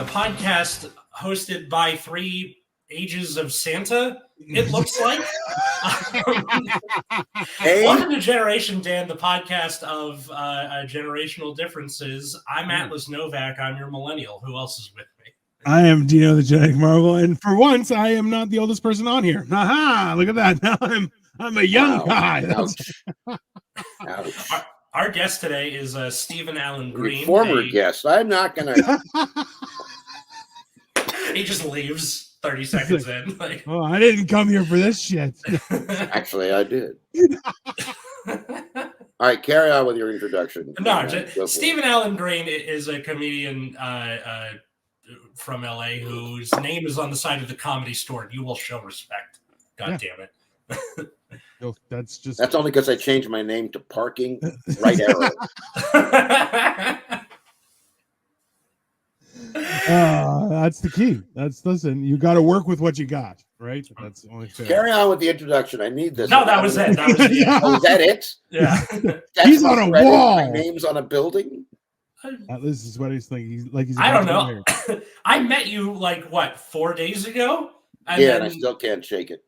the podcast hosted by 3 ages of Santa, it looks like. Welcome to Generation Dan, the podcast of generational differences. I'm Atlas Novak. I'm your millennial. Who else is with me? I am Dino the Genetic Marvel, and for once, I am not the oldest person on here. Aha! Look at that. Now I'm a young guy. Ouch. Ouch. Our guest today is Stephen Allen Green. Former guest. I'm not going to... He just leaves 30 seconds in. Like, oh, I didn't come here for this shit. Actually, I did. All right, carry on with your introduction. No, Stephen Allen Green is a comedian from LA whose name is on the side of the Comedy Store. You will show respect. God damn it. No, that's only because I changed my name to Parking Right Arrow. That's the key. Listen, you got to work with what you got, right? That's only fair. Carry on with the introduction. I need this. No, that was it. That was it. Oh, is that it? Yeah. He's on a wall. My name's on a building. This is what he's thinking. He's I don't know. I met you 4 days ago? And I still can't shake it.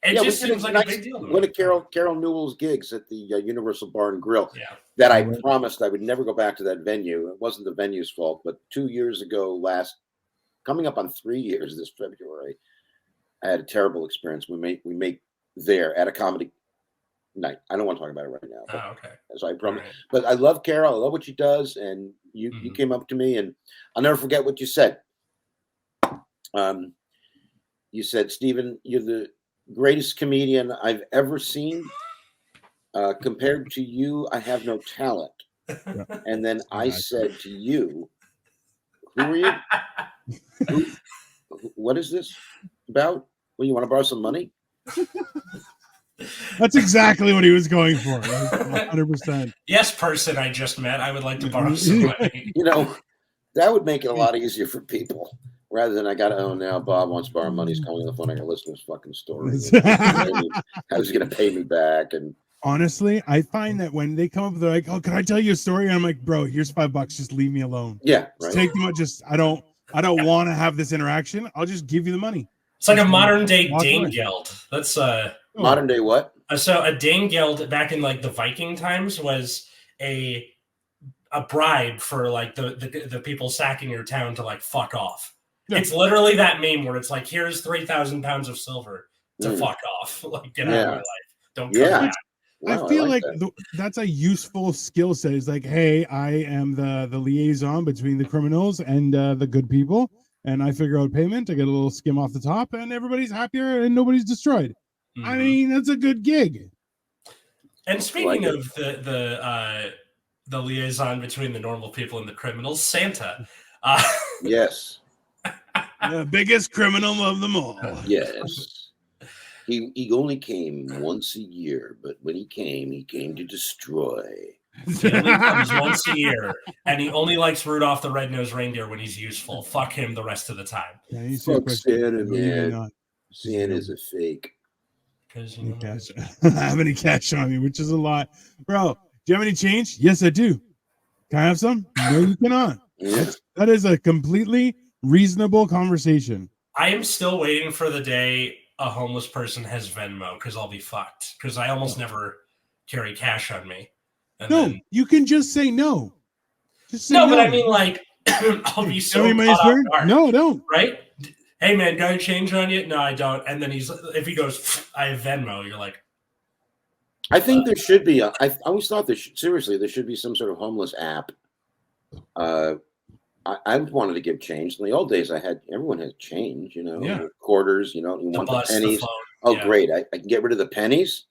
It just seems like a big deal. One of Carol Newell's gigs at the Universal Bar and Grill that I promised I would never go back to that venue. It wasn't the venue's fault, but 2 years ago, coming up on 3 years this February, I had a terrible experience. We make there at a comedy night. I don't want to talk about it right now. Oh, okay. So I promise. Right. But I love Carol. I love what she does. And you came up to me, and I'll never forget what you said. You said, Stephen, you're the greatest comedian I've ever seen. Compared to you, I have no talent. And then I said to you, who are you? What is this about? Well, you want to borrow some money? That's exactly what he was going for. 100%. Yes, person I just met. I would like to borrow some money. That would make it a lot easier for people. Rather than I got to own now, Bob wants to borrow money. He's calling on the phone. I got to listen to his fucking story. How is he going to pay me back? And honestly, I find that when they come up, they're like, "Oh, can I tell you a story?" And I'm like, "Bro, here's $5. Just leave me alone." Yeah, right. Take them. I don't want to have this interaction. I'll just give you the money. It's like a modern day Danegeld. That's modern day what? So a Danegeld back in the Viking times was a bribe for the people sacking your town to fuck off. Yeah. It's literally that meme where it's here's 3,000 pounds of silver to fuck off. Get out of my life. Don't come back. Wow, I feel like that's a useful skill set. It's hey, I am the liaison between the criminals and the good people, and I figure out payment. I get a little skim off the top, and everybody's happier and nobody's destroyed. Mm-hmm. I mean, that's a good gig. And speaking of the liaison between the normal people and the criminals, Santa. Yes. The biggest criminal of them all. Yes. He only came once a year, but when he came to destroy. He only comes once a year, and he only likes Rudolph the Red-Nosed Reindeer when he's useful. Fuck him the rest of the time. Yeah, fuck Santa, man. Santa's a fake. Because I don't have any cash on me, which is a lot. Bro, do you have any change? Yes, I do. Can I have some? No, you cannot. Yeah. That is a completely reasonable conversation. I am still waiting for the day a homeless person has Venmo because I'll be fucked. Because I almost never carry cash on me. And you can just say no. Just say no, but I mean, I'll be so No, don't. Right? Hey, man, got any change on you? No, I don't. And then if he goes, I have Venmo, you're like. I think there should be. I always thought there should be some sort of homeless app. I wanted to give change. In the old days, everyone had change, quarters, you want the pennies. Great. I can get rid of the pennies,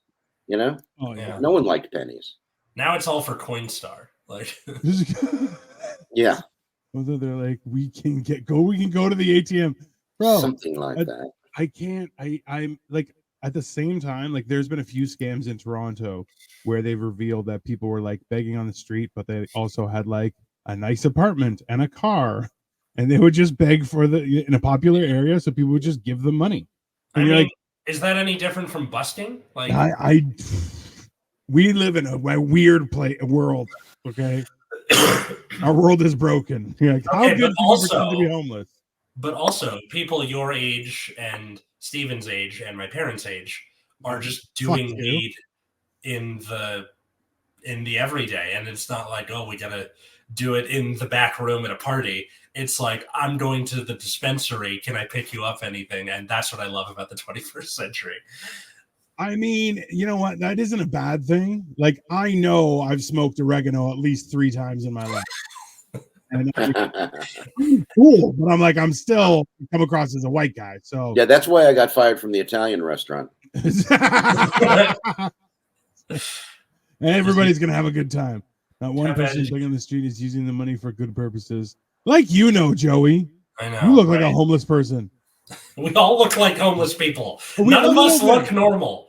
Oh, yeah. No one liked pennies. Now it's all for Coinstar. Yeah. Although they're we can go to the ATM. Bro. Something like that. I can't, I'm at the same time, there's been a few scams in Toronto where they've revealed that people were begging on the street, but they also had a nice apartment and a car, and they would just beg in a popular area, so people would just give them money. And is that any different from busting? We live in a weird world, okay? Our world is broken. Like, how Okay, good but can you pretend to be homeless? But also, people your age and Steven's age and my parents' age are just doing weed in the everyday, and it's not like, oh, we gotta do it in the back room at a party. It's like, I'm going to the dispensary. Can I pick you up anything? And that's what I love about the 21st century. I mean, you know what? That isn't a bad thing. Like, I know I've smoked oregano at least 3 times in my life. And I'm cool, but I'm like, I'm still come across as a white guy. So yeah, that's why I got fired from the Italian restaurant. Everybody's gonna have a good time. Not one person living on the street is using the money for good purposes. Like, you know, Joey. I know. You look like a homeless person. We all look like homeless people. None of us look normal.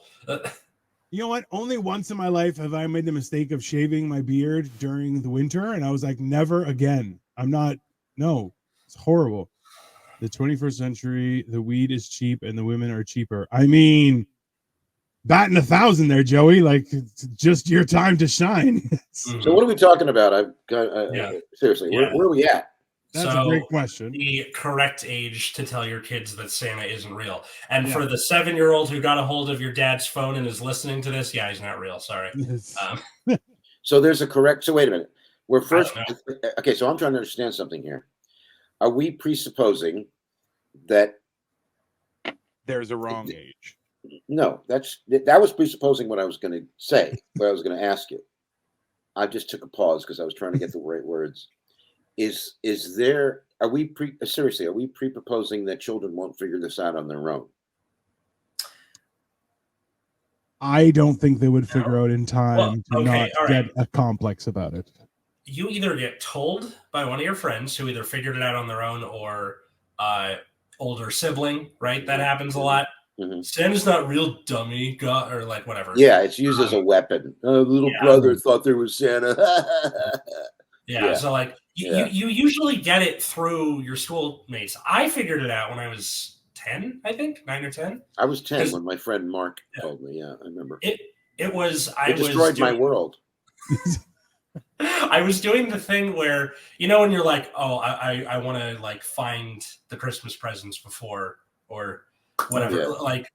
You know what? Only once in my life have I made the mistake of shaving my beard during the winter, and I was like, never again. No, it's horrible. The 21st century, the weed is cheap and the women are cheaper. I mean, batting 1,000 there, Joey. Like, it's just your time to shine. So what are we talking about? I've got seriously, where are we at? That's a great question. The correct age to tell your kids that Santa isn't real. And for the 7-year-old who got a hold of your dad's phone and is listening to this, he's not real. Sorry. So there's a correct. So wait a minute. We're first. Okay, so I'm trying to understand something here. Are we presupposing that there's a wrong age? No, that was presupposing what I was going to say, what I was going to ask you. I just took a pause because I was trying to get the right words. Are we pre-proposing that children won't figure this out on their own? I don't think they would figure out in time to not get a complex about it. You either get told by one of your friends who either figured it out on their own or older sibling, right? That happens a lot. Mm-hmm. Santa's not real, dummy, or like whatever. Yeah, it's used as a weapon. Little brother thought there was Santa. So like you usually get it through your schoolmates. I figured it out when I was 10, I think 9 or 10. I was 10 when my friend Mark told me. Yeah, I remember. It destroyed my world. I was doing the thing where, when you're like, oh, I want to like find the Christmas presents before or whatever. Like,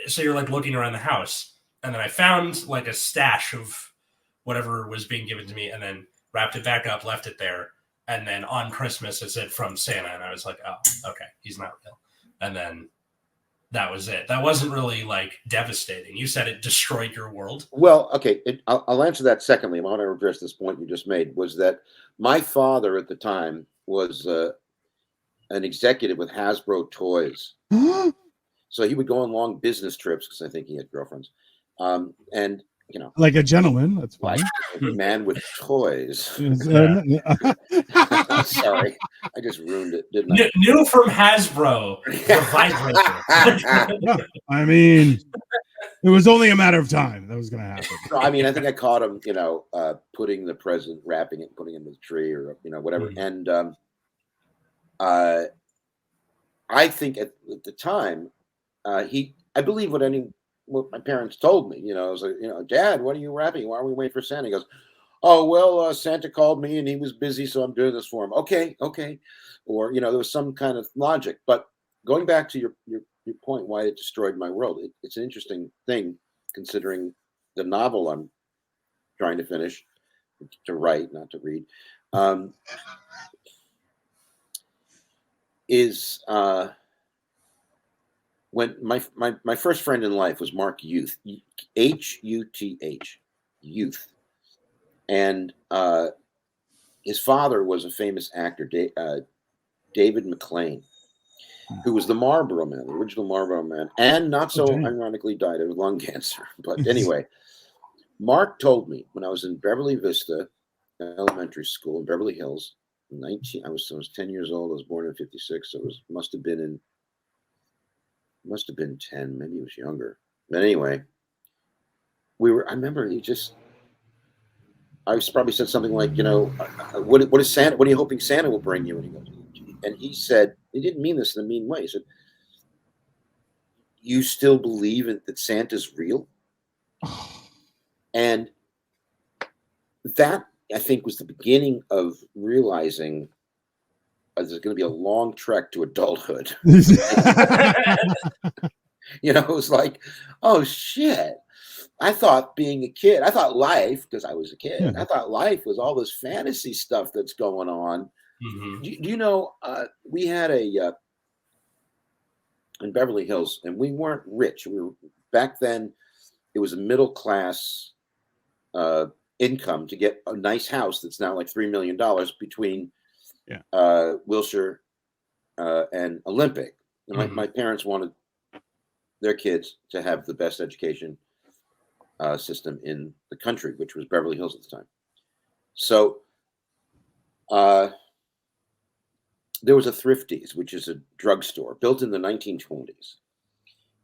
so you're like looking around the house, and then I found like a stash of whatever was being given to me, and then wrapped it back up, left it there, and then on Christmas it said from Santa, and I was like, oh, okay, he's not real. And then that was it. That wasn't really like devastating. You said it destroyed your world. Well, okay, I'll answer that secondly. I want to address this point you just made, was that my father at the time was an executive with Hasbro Toys. So he would go on long business trips because I think he had girlfriends. And like a gentleman, that's fine. Like a man with toys. Sorry, I just ruined it, didn't I? New from Hasbro, the vibrator. I mean, it was only a matter of time that was going to happen. No, I mean, I think I caught him, putting the present, wrapping it, putting it in the tree, or whatever. Mm-hmm. And I think at the time, I believe what my parents told me, I was like, Dad, what are you wrapping? Why are we waiting for Santa? He goes, oh, well, Santa called me and he was busy, so I'm doing this for him. Okay. Or, there was some kind of logic. But going back to your point, why it destroyed my world, it's an interesting thing considering the novel I'm trying to finish, to write, not to read, is when my first friend in life was Mark Youth, Huth, Youth, and his father was a famous actor, David McLean, who was the Marlboro Man, the original Marlboro Man, and not so ironically died of lung cancer. But anyway, Mark told me when I was in Beverly Vista Elementary School in Beverly Hills, I was 10 years old. I was born in '56, so must have been 10, maybe he was younger. But anyway, I remember I probably said something like, what is Santa? What are you hoping Santa will bring you? And he said, he didn't mean this in a mean way. He said, you still believe that Santa's real? And that I think, was the beginning of realizing there's going to be a long trek to adulthood. You know, it was like, oh shit. I thought being a kid, I thought life, because I was a kid, I thought life was all this fantasy stuff that's going on. Do you know, we had in Beverly Hills, and we weren't rich. We were, back then, it was a middle class income to get a nice house that's now like $3 million between Wilshire and Olympic. And my parents wanted their kids to have the best education system in the country, which was Beverly Hills at the time. So there was a Thrifties, which is a drugstore built in the 1920s.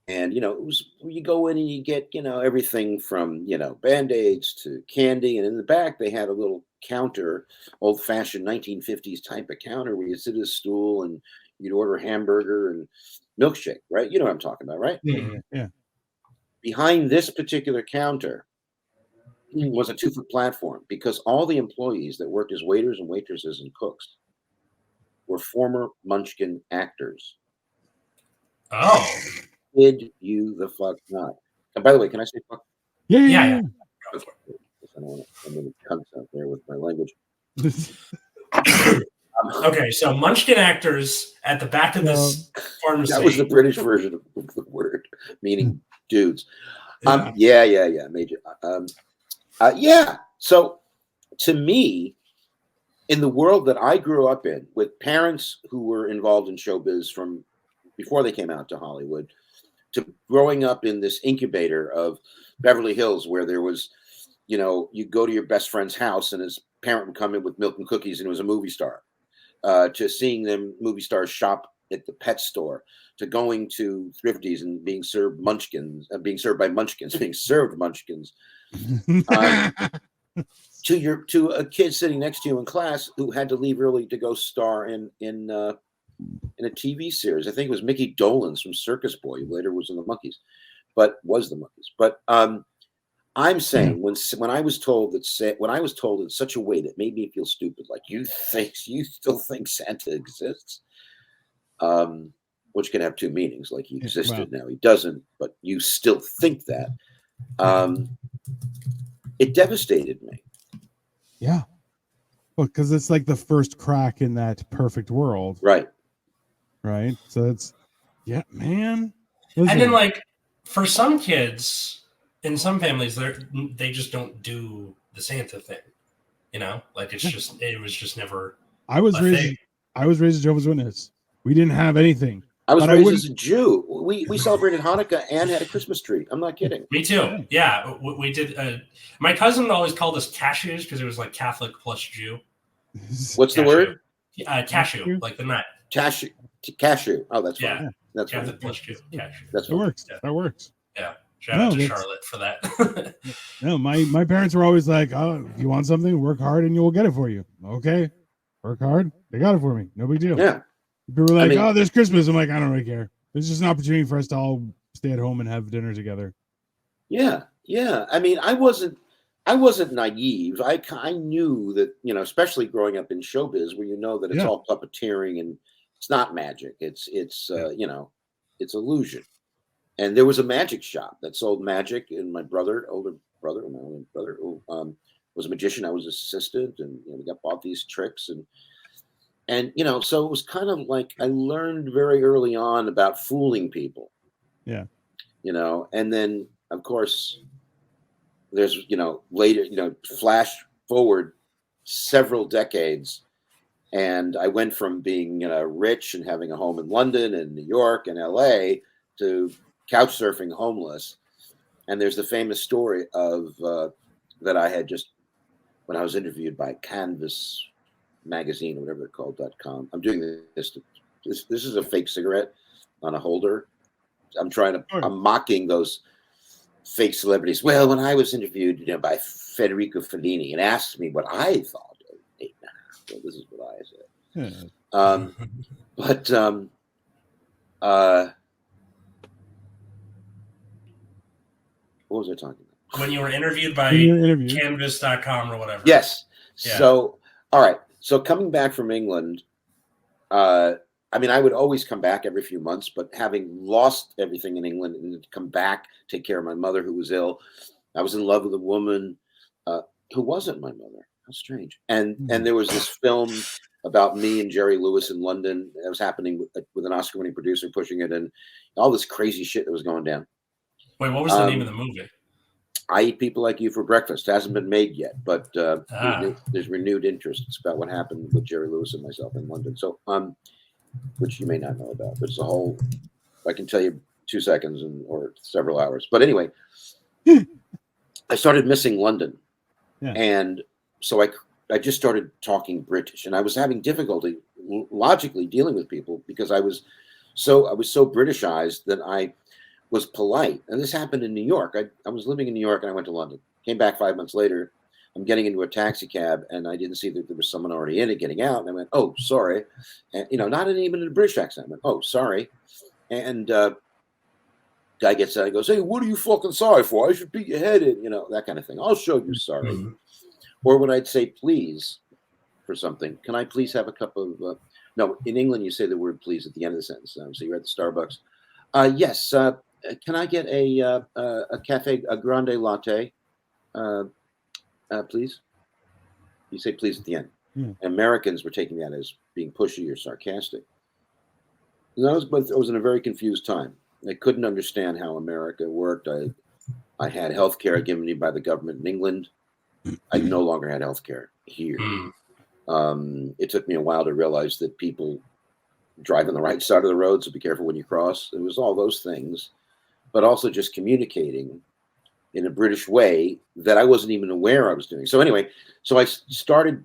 And, you know, it was, you go in and you get, you know, everything from, you know, Band-Aids to candy. And in the back, they had a little counter, old fashioned 1950s type of counter where you sit at a stool and you'd order a hamburger and milkshake, right? You know what I'm talking about, right? Yeah. Behind this particular counter was a 2-foot platform, because all the employees that worked as waiters and waitresses and cooks were former Munchkin actors. Oh. Did you the fuck not? And by the way, can I say fuck? Yeah. I don't want to, I'm going to cunts out there with my language. Okay, so Munchkin actors at the back of this pharmacy. That was the British version of the word, meaning dudes. Major. So to me, in the world that I grew up in, with parents who were involved in showbiz from before they came out to Hollywood, to growing up in this incubator of Beverly Hills, where there was, you know, you go to your best friend's house and his parent would come in with milk and cookies and it was a movie star, to seeing them movie stars shop at the pet store, to going to Thrifties and being served Munchkins, being served Munchkins, to a kid sitting next to you in class who had to leave early to go star in a TV series. I think it was Mickey Dolenz from Circus Boy, who later was in the Monkees, but I'm saying when I was told in such a way that made me feel stupid, like you still think Santa exists, which can have two meanings, like he existed, now he doesn't, but you still think that. It devastated me. Yeah. Well, because it's like the first crack in that perfect world. Right. So it's, man. Listen. And then, like, for some kids in some families, they just don't do the Santa thing. You know, like it was just never. I was raised a Jehovah's Witness. We didn't have anything. I was raised as a Jew. We celebrated Hanukkah and had a Christmas tree. I'm not kidding. Me too. Yeah, we did. My cousin always called us cashews because it was like Catholic plus Jew. What's the word? Cashew, like the nut. Cashew. Oh, that's right. Yeah. That's Catholic plus Jew. Cashew. That works. Yeah. That works. Yeah. Shout out to Charlotte for that. No, my parents were always like, "Oh, if you want something, work hard and you will get it for you." Okay, work hard. They got it for me. No big deal. Yeah. People were like, "Oh, there's Christmas." I'm like, I don't really care. It's just an opportunity for us to all stay at home and have dinner together. Yeah. I mean, I wasn't naive. I knew that, you know, especially growing up in showbiz, where you know that it's all puppeteering and it's not magic. It's you know, it's illusion. And there was a magic shop that sold magic, and my older brother, was a magician. I was his assistant, and you know, we got bought these tricks, and you know, so it was kind of like I learned very early on about fooling people. Yeah. You know, and then of course there's, you know, later, you know, flash forward several decades, and I went from being, you know, rich and having a home in London and New York and LA to couch surfing homeless. And there's the famous story of that I had just when I was interviewed by Canvas magazine, or whatever they're called, .com. I'm doing this. This is a fake cigarette on a holder. I'm mocking those fake celebrities. Well, when I was interviewed, you know, by Federico Fellini and asked me what I thought of 8.5. Well, this is what I said. What was I talking about? When you were interviewed by Canvas.com or whatever. Yes. Yeah. So, all right. So coming back from England, I mean, I would always come back every few months, but having lost everything in England and to come back, take care of my mother who was ill, I was in love with a woman who wasn't my mother. How strange. And there was this film about me and Jerry Lewis in London. That was happening with an Oscar-winning producer pushing it, and all this crazy shit that was going down. Wait, what was the name of the movie? I Eat People Like You for Breakfast. It hasn't been made yet, but there's renewed interest. It's about what happened with Jerry Lewis and myself in London. So, which you may not know about, but it's a whole. I can tell you 2 seconds or several hours. But anyway, I started missing London, and so I just started talking British, and I was having difficulty logically dealing with people because I was so Britishized that I was polite. And this happened in New York. I was living in New York and I went to London. Came back 5 months later. I'm getting into a taxi cab and I didn't see that there was someone already in it getting out. And I went, oh, sorry. And, not even in a British accent. I went, oh, sorry. And guy gets out and goes, hey, what are you fucking sorry for? I should beat your head in, that kind of thing. I'll show you sorry. Mm-hmm. Or when I'd say please for something, can I please have a cup of, no, in England, you say the word please at the end of the sentence. So you're at the Starbucks. Yes. Can I get a cafe, a grande latte, please? You say please at the end. Americans were taking that as being pushy or sarcastic. And I was in a very confused time. I couldn't understand how America worked. I had health care given me by the government in England. I no longer had health care here. It took me a while to realize that people drive on the right side of the road, so be careful when you cross. It was all those things, but also just communicating in a British way that I wasn't even aware I was doing. So anyway, so I started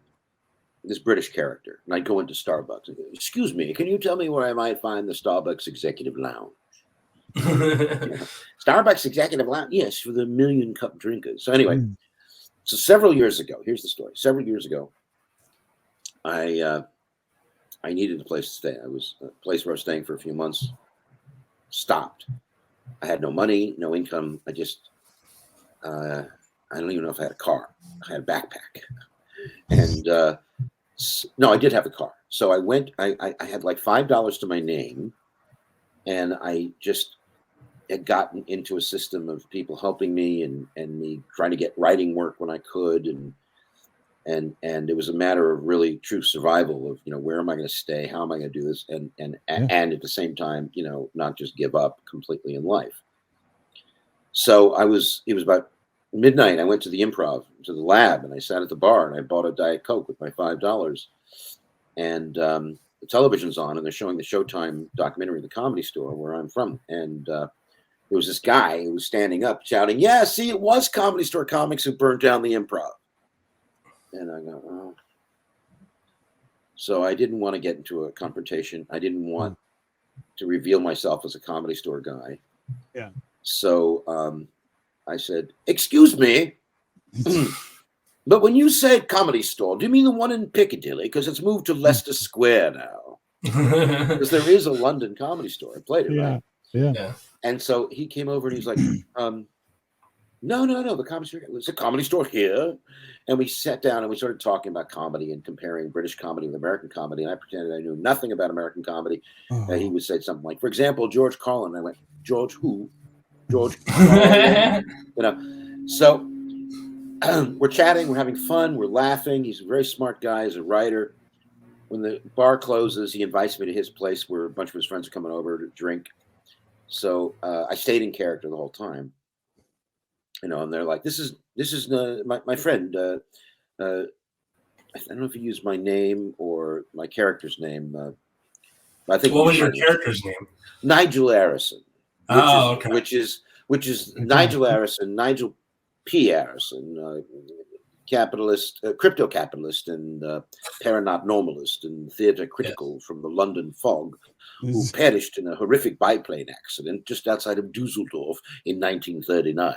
this British character, and I'd go into Starbucks and go, excuse me, can you tell me where I might find the Starbucks Executive Lounge? Starbucks Executive Lounge? Yes, for the 1 million cup drinkers. So anyway, so several years ago, here's the story. Several years ago, I needed a place to stay. I was a place where I was staying for a few months. Stopped. I had no money, no income. I just, I don't even know if I had a car. I had a backpack. And no, I did have a car. So I went, I had like $5 to my name. And I just had gotten into a system of people helping me and me trying to get writing work when I could. And it was a matter of really true survival of, where am I going to stay? How am I going to do this? And at the same time, not just give up completely in life. So it was about midnight. I went to the Improv, to the lab, and I sat at the bar and I bought a Diet Coke with my $5. And the television's on and they're showing the Showtime documentary, The Comedy Store, where I'm from. And there was this guy who was standing up shouting, yeah, see, it was Comedy Store comics who burned down the Improv. And I go, oh. So I didn't want to get into a confrontation. I didn't want to reveal myself as a Comedy Store guy. Yeah. So I said, excuse me, but when you say Comedy Store, do you mean the one in Piccadilly? Because it's moved to Leicester Square now. Because there is a London Comedy Store. I played it, right? Yeah. And so he came over and he's like, no, the Comedy Store. There's a Comedy Store here. And we sat down and we started talking about comedy and comparing British comedy with American comedy. And I pretended I knew nothing about American comedy. And he would say something like, for example, George Carlin. I went, George who? George Carlin. So we're chatting, we're having fun, we're laughing. He's a very smart guy, he's a writer. When the bar closes, he invites me to his place where a bunch of his friends are coming over to drink. So I stayed in character the whole time. And they're like, this is my friend. I don't know if he used my name or my character's name. I think. What was your character's name? Nigel Harrison. Okay. Which is Nigel Harrison, Nigel P. Harrison, capitalist, crypto capitalist, and paranormal normalist and theatre critical from the London fog, who perished in a horrific biplane accident just outside of Dusseldorf in 1939.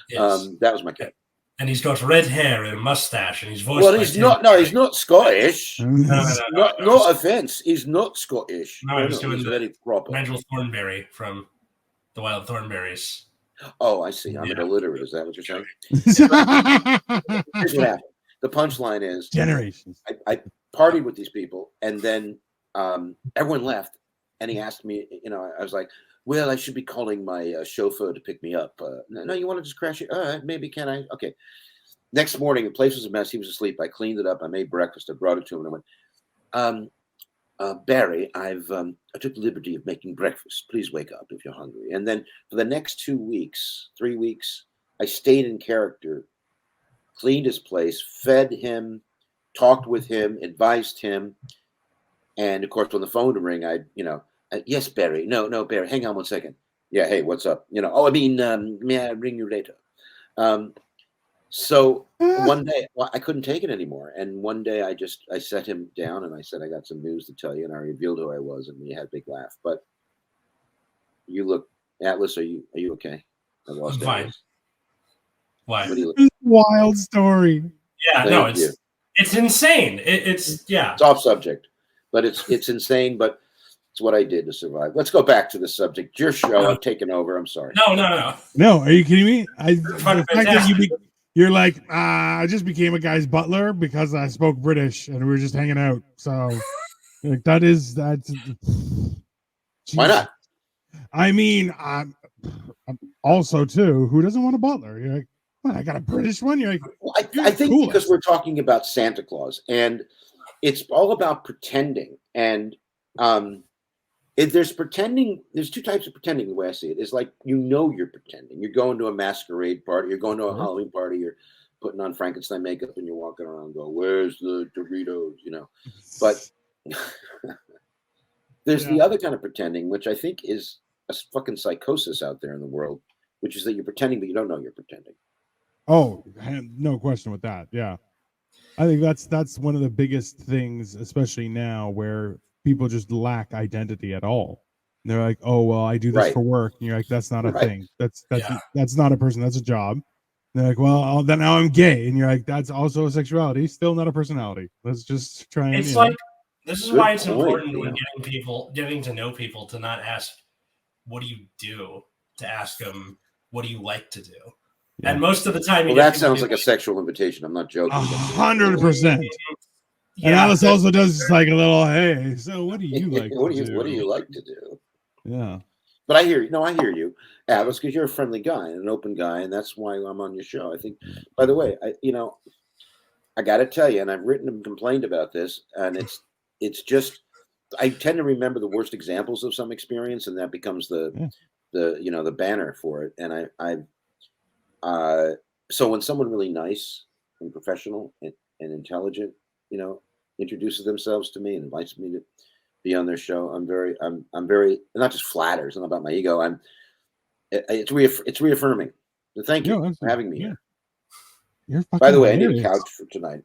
Yes. That was my character. And he's got red hair and a mustache, and he's voiced. Well, he's not. No, he's not Scottish. No offense, he's not Scottish. No, he's very proper. Nigel Thornberry from The Wild Thornberrys. Oh, I see. I'm an illiterate. Is that what you're saying? Here's what happened. the punchline is generations. I partied with these people, and then everyone left, and he asked me, I was like, well, I should be calling my chauffeur to pick me up. No, you want to just crash it? All right, maybe. Can I? Okay. Next morning, the place was a mess. He was asleep. I cleaned it up. I made breakfast. I brought it to him, and I went, Barry, I took the liberty of making breakfast. Please wake up if you're hungry. And then for the next 3 weeks, I stayed in character, cleaned his place, fed him, talked with him, advised him. And of course, when the phone would ring, yes, Barry. No, Barry, hang on one second. Yeah, hey, what's up? May I ring you later? So one day, I couldn't take it anymore. And one day I set him down and I said, I got some news to tell you. And I revealed who I was, and we had a big laugh. But you look, Atlas, are you okay? I lost I'm fine. Atlas. Why? What do you look? Wild story. Yeah, no, it's insane. It's It's off subject, but it's insane, but it's what I did to survive. Let's go back to the subject. Your show, I'm taking over. I'm sorry. No, are you kidding me? The fact that you're like, I just became a guy's butler because I spoke British and we were just hanging out. So like that's why not? I mean, also too, who doesn't want a butler? You're like, well, I got a British one. You're like, well, I think because we're talking about Santa Claus, and it's all about pretending. And there's pretending. There's two types of pretending. The way I see it is like you're pretending. You're going to a masquerade party. You're going to a Halloween party. You're putting on Frankenstein makeup and you're walking around and go, "Where's the Doritos?" But there's the other kind of pretending, which I think is a fucking psychosis out there in the world, which is that you're pretending, but you don't know you're pretending. Oh, no question with that. Yeah, I think that's one of the biggest things, especially now, where people just lack identity at all. And they're like, oh, well, I do this for work. And you're like, that's not a thing. That's not a person. That's a job. And they're like, well, then now I'm gay. And you're like, that's also a sexuality. Still not a personality. Let's just try and. It's like, this is why it's important when getting to know people, to not ask, what do you do? To ask them, what do you like to do? Yeah. And most of the time, that sounds like a sexual invitation. I'm not joking. 100%. Yeah, and Alice also does just like a little, hey, so what do you like what do you like to do? Yeah. But I hear you, Alice, because you're a friendly guy and an open guy, and that's why I'm on your show. I think, by the way, I got to tell you, and I've written and complained about this, and it's just, I tend to remember the worst examples of some experience, and that becomes the banner for it. And so when someone really nice and professional and intelligent, introduces themselves to me and invites me to be on their show, I'm very not just flattered. It's not about my ego. It's reaffirming. So thank you for having me here. By the way, hilarious. I need a couch for tonight.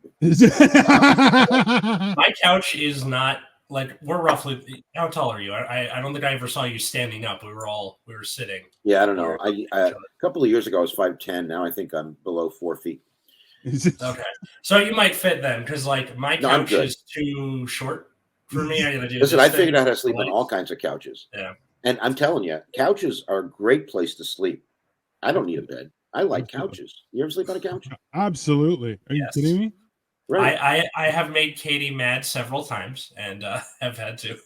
My couch is not like, we're roughly, how tall are you? I don't think I ever saw you standing up. We were sitting. Yeah, I don't know. A couple of years ago I was 5'10". Now I think I'm below 4 feet. Okay, so you might fit then, because like my couch is too short for me. Listen, I figured out how to sleep on all kinds of couches. Yeah, and I'm telling you, couches are a great place to sleep. I don't need a bed. I like couches. You ever sleep on a couch? Absolutely. Are you kidding me? Right. I have made Katie mad several times, and have had to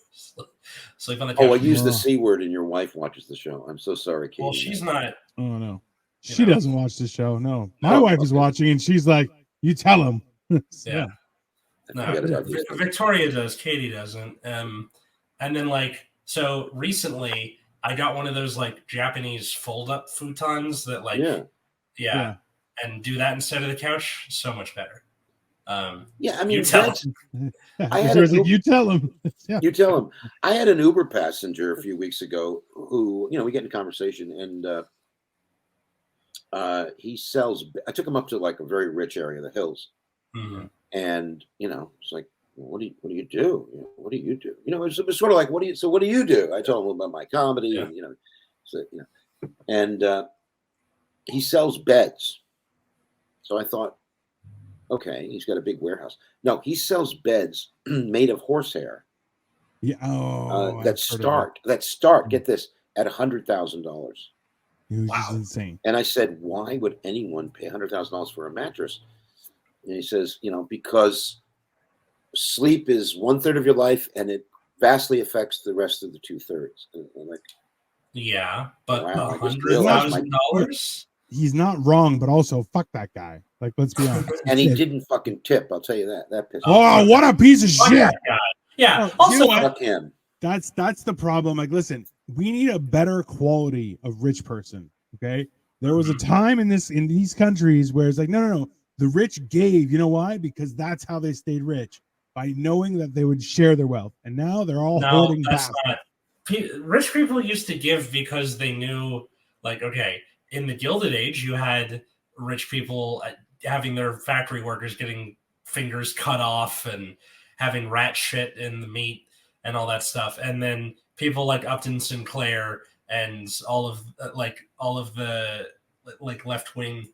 sleep on the couch. Oh, I use the C word, and your wife watches the show. I'm so sorry, Katie. Well, she's not. Oh no. She doesn't watch the show. No, my wife is watching, and she's like, "You tell him." Yeah. No, Victoria does. Katie doesn't. And then so recently, I got one of those like Japanese fold-up futons that yeah, and do that instead of the couch. So much better. Yeah, I mean, you tell him. You tell him. You tell him. I had an Uber passenger a few weeks ago who, we get in conversation, and he sells. I took him up to like a very rich area, the hills, and it's like, what do you do? What do you do? It's sort of like, what do you do? I told him about my comedy, and and he sells beds. So I thought, okay, he's got a big warehouse. No, he sells beds made of horsehair. Yeah. That start. Get this, at $100,000. Which is insane. And I said, why would anyone pay $100,000 for a mattress? And he says, because sleep is 1/3 of your life, and it vastly affects the rest of the 2/3. And like, yeah, but wow, I just realized $100,000. He's not wrong, but also fuck that guy. Like, let's be honest. And he didn't fucking tip. I'll tell you that. That pissed me Oh, what a piece of shit! Yeah. Oh, also, fuck him. That's the problem. Like, listen, we need a better quality of rich person. Okay, there was a time in these countries where it's like, no. The rich gave. You know why? Because that's how they stayed rich, by knowing that they would share their wealth. And now they're all hoarding back. Rich people used to give because they knew, like, okay, in the Gilded Age, you had rich people having their factory workers getting fingers cut off and having rat shit in the meat and all that stuff. And then people like Upton Sinclair and all of the like left-wing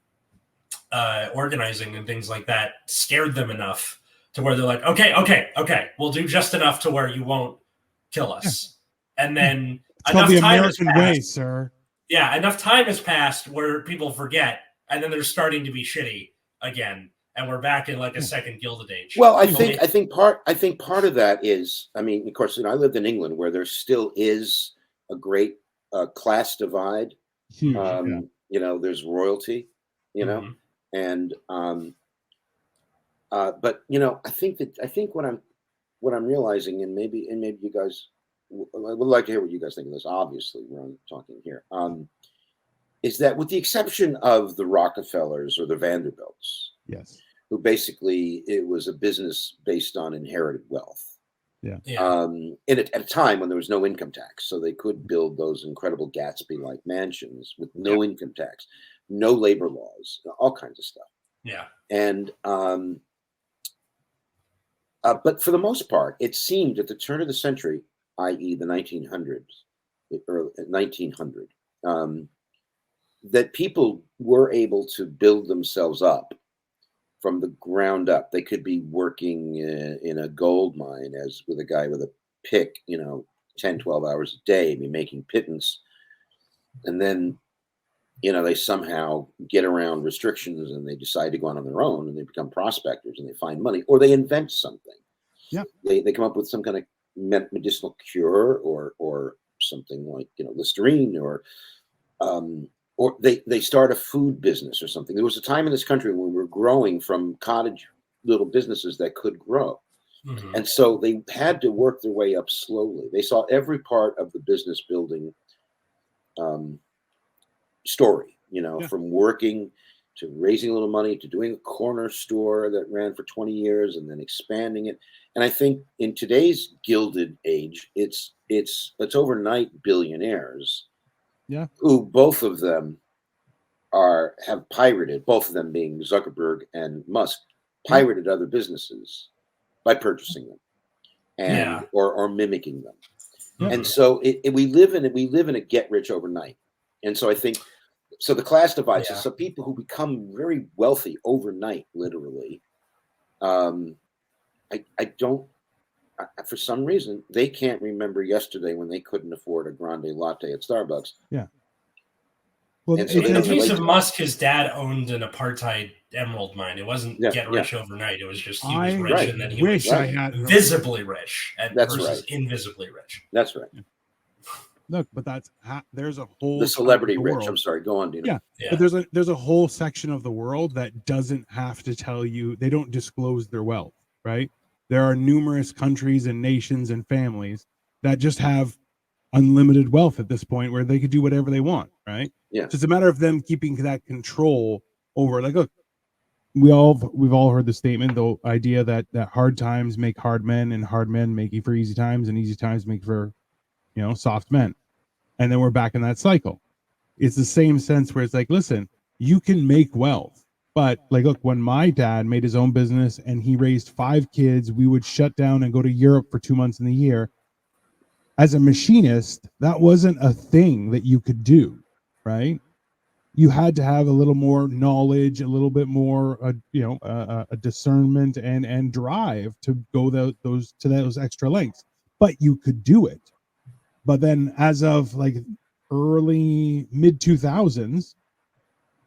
organizing and things like that scared them enough to where they're like, okay, we'll do just enough to where you won't kill us. And then it's called the American way, sir. Yeah, enough time has passed where people forget, and then they're starting to be shitty again, and we're back in like a second Gilded Age. Well, I think part of that is, I mean, of course, I lived in England where there still is a great class divide. Huge, there's royalty, and but I think what I'm realizing, and maybe you guys. I would like to hear what you guys think of this. Obviously, we're talking here. Is that, with the exception of the Rockefellers or the Vanderbilts, yes, who basically it was a business based on inherited wealth. Yeah. At a time when there was no income tax, so they could build those incredible Gatsby-like mansions with no income tax, no labor laws, all kinds of stuff. Yeah. And but for the most part, it seemed at the turn of the century, i.e. the 1900s, the early 1900, that people were able to build themselves up from the ground up. They could be working in a gold mine as with a guy with a pick, 10, 12 hours a day, be making pittance. And then, they somehow get around restrictions and they decide to go on their own and they become prospectors and they find money, or they invent something. Yeah. They come up with some kind of medicinal cure or something like, Listerine, or they start a food business or something. There was a time in this country when we were growing from cottage little businesses that could grow. Mm-hmm. And so they had to work their way up slowly. They saw every part of the business building story, from working to raising a little money to doing a corner store that ran for 20 years and then expanding it. And I think in today's Gilded Age, it's overnight billionaires, who both of them have pirated, both of them being Zuckerberg and Musk, pirated other businesses by purchasing them and or mimicking them. Mm-hmm. And so we live in a get rich overnight. And so I think, so the class divides. So people who become very wealthy overnight, literally, for some reason, they can't remember yesterday when they couldn't afford a grande latte at Starbucks. Yeah. Well, in the case of Musk, his dad owned an apartheid emerald mine. It wasn't get rich overnight. It was just he was rich, and then he was visibly rich versus invisibly rich. That's right. Look, but there's a whole the celebrity rich. I'm sorry, go on, Dino. Yeah, but there's a whole section of the world that doesn't have to tell you. They don't disclose their wealth, right? There are numerous countries and nations and families that just have unlimited wealth at this point, where they could do whatever they want, right? Yeah. So it's a matter of them keeping that control over. Like, look, we've all heard the statement, the idea that hard times make hard men, and hard men make for easy times, and easy times make for soft men. And then we're back in that cycle. It's the same sense where it's like, listen, you can make wealth, but like, look, when my dad made his own business and he raised 5 kids, we would shut down and go to Europe for 2 months in the year. As a machinist, that wasn't a thing that you could do, right? You had to have a little more knowledge, a little bit more, a discernment and drive to go those extra lengths. But you could do it. But then, as of like early mid 2000s,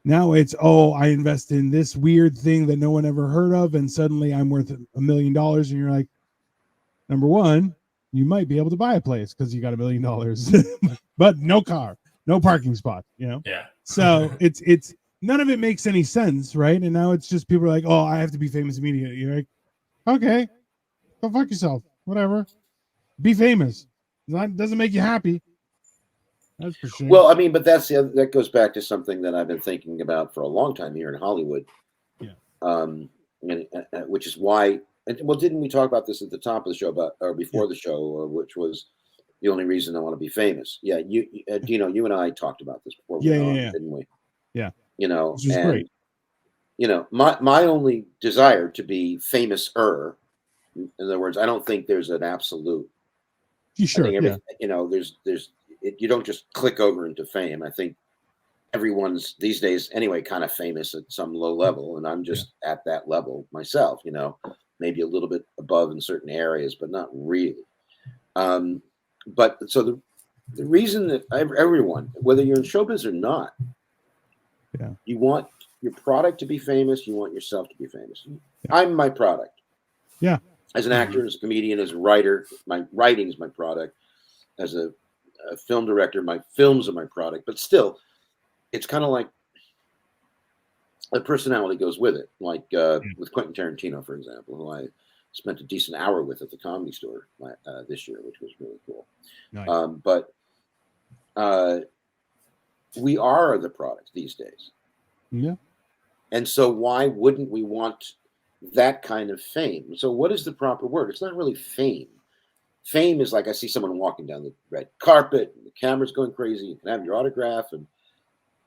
Now it's, oh, I invest in this weird thing that no one ever heard of, and suddenly I'm worth $1 million. And you're like, number one, you might be able to buy a place because you got $1 million, but no car, no parking spot, Yeah. So it's none of it makes any sense, right? And now it's just people are like, oh, I have to be famous immediately. You're like, okay, go fuck yourself, whatever. Be famous. That doesn't make you happy. That's for sure. Well, I mean, but that goes back to something that I've been thinking about for a long time here in Hollywood. Yeah. Which is why. Well, didn't we talk about this at the top of the show or before the show, which was the only reason I want to be famous? Yeah, Dino, you and I talked about this before. Didn't we? Yeah. Which is great. My only desire to be famous-er. In other words, I don't think there's an absolute. Sure. I think you don't just click over into fame. I think everyone's these days anyway kind of famous at some low level, and I'm just at that level myself. Maybe a little bit above in certain areas, but not really. But so the reason that everyone, whether you're in showbiz or not, you want your product to be famous. You want yourself to be famous. Yeah. I'm my product. Yeah. As an actor, as a comedian, as a writer, my writing is my product. As a film director, my films are my product. But still, it's kind of like the personality goes with it. Like with Quentin Tarantino, for example, who I spent a decent hour with at the Comedy Store this year, which was really cool. Nice. But we are the product these days. Yeah. And so why wouldn't we want that kind of fame? So what is the proper word? It's not really fame. Fame is like I see someone walking down the red carpet, and the camera's going crazy, you can have your autograph and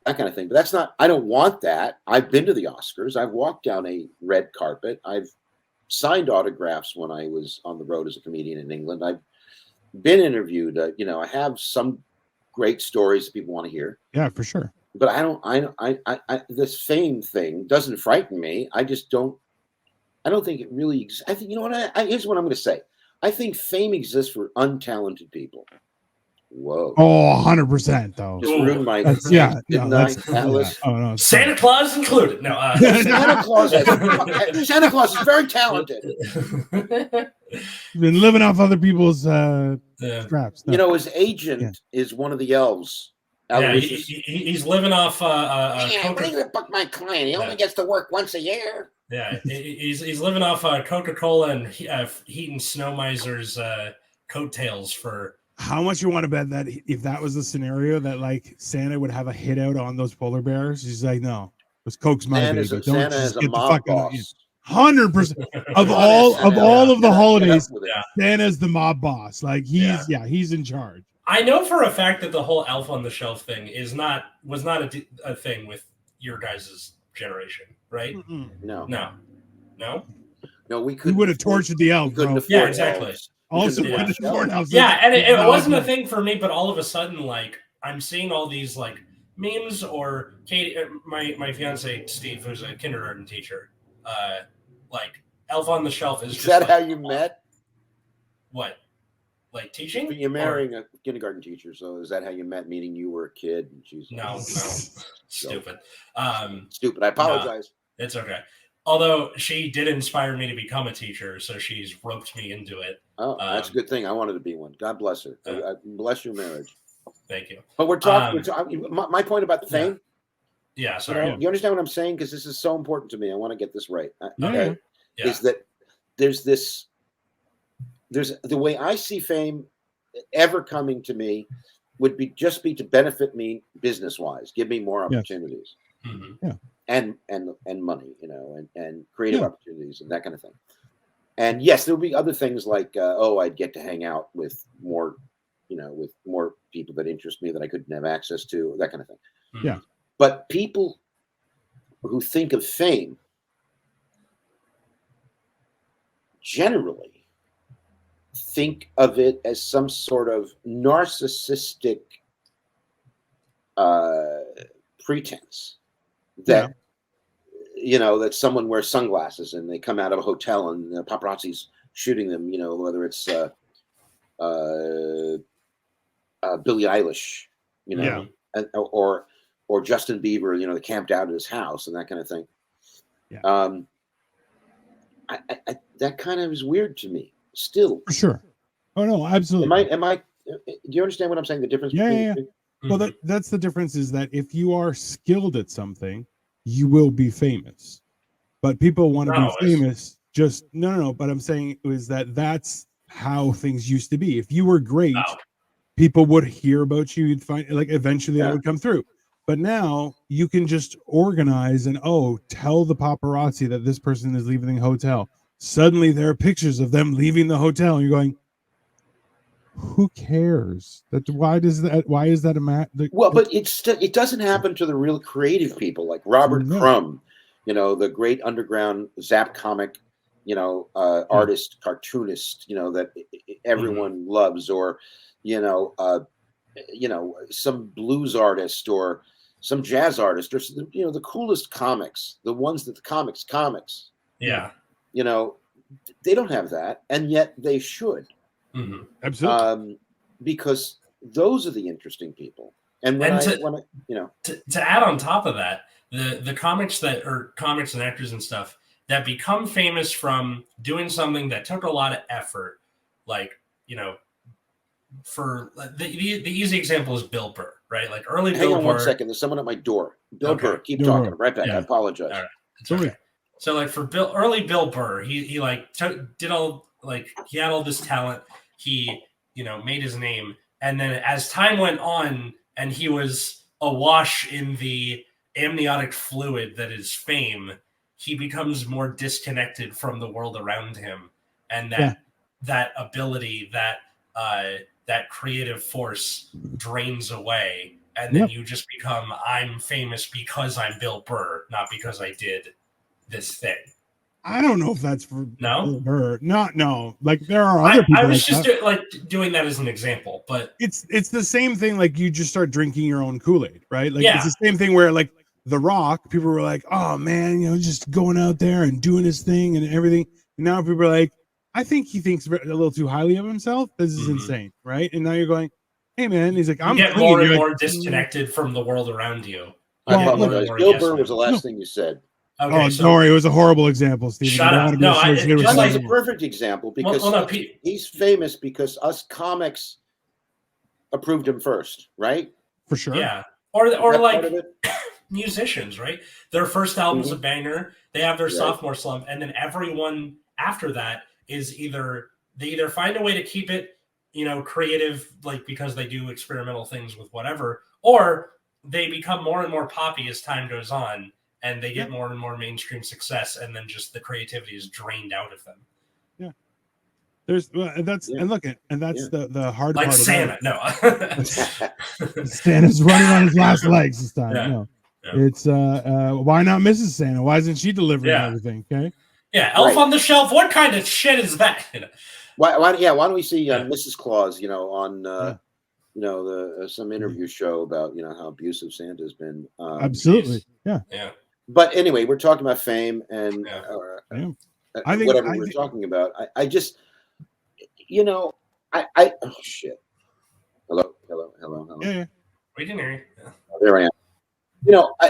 that kind of thing. But that's not, I don't want that. I've been to the Oscars. I've walked down a red carpet. I've signed autographs when I was on the road as a comedian in England. I've been interviewed. I have some great stories that people want to hear. Yeah, for sure. But I this fame thing doesn't frighten me. I don't think it really exists. I think, here's what I'm going to say. I think fame exists for untalented people. Whoa. Oh, 100% though. Just ruined my Atlas? Yeah. Oh, no, Santa Claus included. No. Santa Claus is very talented. Been living off other people's scraps. No. His agent is one of the elves. Yeah, he's living off. Book my client. He only gets to work once a year. Yeah, he's living off Coca-Cola and Heaton Snow Miser's coattails for. How much you want to bet that if that was the scenario that like Santa would have a hit out on those polar bears? He's like, no, this Coke's my baby. Don't Santa is a mob boss. 100% of all of the holidays. Santa's the mob boss. Like he's in charge. I know for a fact that the whole Elf on the Shelf thing was not a thing with your guys' generation, right? No. We would have tortured the elf. Yeah, exactly. Elves. Also, and it wasn't a thing for me, but all of a sudden, like I'm seeing all these like memes or Katie, my fiance Steve, who's a kindergarten teacher, like Elf on the Shelf is. Is that how you met? What? Like teaching? You're marrying a kindergarten teacher, so is that how you met? Meaning you were a kid and she's no, stupid. Stupid. I apologize. No, it's okay. Although she did inspire me to become a teacher, so she's roped me into it. Oh, that's a good thing. I wanted to be one. God bless her. Bless your marriage. Thank you. But we're talking. My point about the fame. Yeah, sorry. You understand what I'm saying? Because this is so important to me. I want to get this right. Okay. Yeah. Is that there's the way I see fame ever coming to me would be to benefit me business wise, give me more opportunities. Yes. Mm-hmm. Yeah. And money, and creative opportunities and that kind of thing. And yes, there will be other things like, I'd get to hang out with more people that interest me that I couldn't have access to, that kind of thing. Yeah. But people who think of fame generally think of it as some sort of narcissistic pretense that that someone wears sunglasses and they come out of a hotel and the paparazzi's shooting them, whether it's Billie Eilish, or or Justin Bieber, they camped out at his house and that kind of thing. Yeah. That kind of is weird to me still. For sure. Oh no, absolutely. Am I do you understand what I'm saying? The difference between the two? Well, that's the difference, is that if you are skilled at something, you will be famous. But people want to be famous. Just no. But I'm saying is that's how things used to be. If you were great, people would hear about you. You'd find eventually that would come through. But now you can just organize and tell the paparazzi that this person is leaving the hotel. Suddenly there are pictures of them leaving the hotel, and you're going, who cares? Why is that a matter? Well, but it doesn't happen to the real creative people like Robert Crumb, the great underground Zap comic, artist, cartoonist, that everyone loves, or some blues artist or some jazz artist, or the coolest comics, the ones that the comics. Yeah. They don't have that, and yet they should. Mm-hmm. Absolutely. Because those are the interesting people. And to add on top of that, the comics and actors and stuff that become famous from doing something that took a lot of effort, for the easy example is Bill Burr, right? Like early Bill Burr. Hang on 1 second. There's someone at my door. Bill Burr. Keep talking. Right back. Yeah. I apologize. All right. It's okay. So for early Bill Burr, he did all he had all this talent. He made his name, and then as time went on, and he was awash in the amniotic fluid that is fame, he becomes more disconnected from the world around him, and that ability, that creative force drains away, and then you just become, I'm famous because I'm Bill Burr, not because I did this thing. I don't know if that's for Bill Burr. No. There are other people. I was just doing that as an example, but it's the same thing. You just start drinking your own Kool-Aid, right? It's the same thing where The Rock, people were like, oh man, just going out there and doing his thing and everything. And now people are like, I think he thinks a little too highly of himself. This is insane, right? And now you're going, hey man, he's like, I'm get more and more disconnected from the world around you. I apologize. Bill Burr was the last thing you said. Okay, don't worry, it was a horrible example, Steve. Shut up. It's a perfect example because he's famous because us comics approved him first, right? For sure. Yeah. Or musicians, right? Their first album's a banger. They have their sophomore slump, and then everyone after that is they either find a way to keep it, creative, because they do experimental things with whatever, or they become more and more poppy as time goes on. And they get more and more mainstream success, and then just the creativity is drained out of them. Yeah, that's the hard part. Like Santa, no. Santa's running on his last legs this time. Yeah. No, it's why not Mrs. Santa? Why isn't she delivering everything? Okay. Yeah, Elf on the Shelf. What kind of shit is that? Why don't we see Mrs. Claus? On. Some interview show about how abusive Santa's been. Absolutely, yeah. But anyway, we're talking about fame and I think whatever we're talking about. I just, oh shit. Hello. Yeah. We didn't hear you. Yeah. There I am.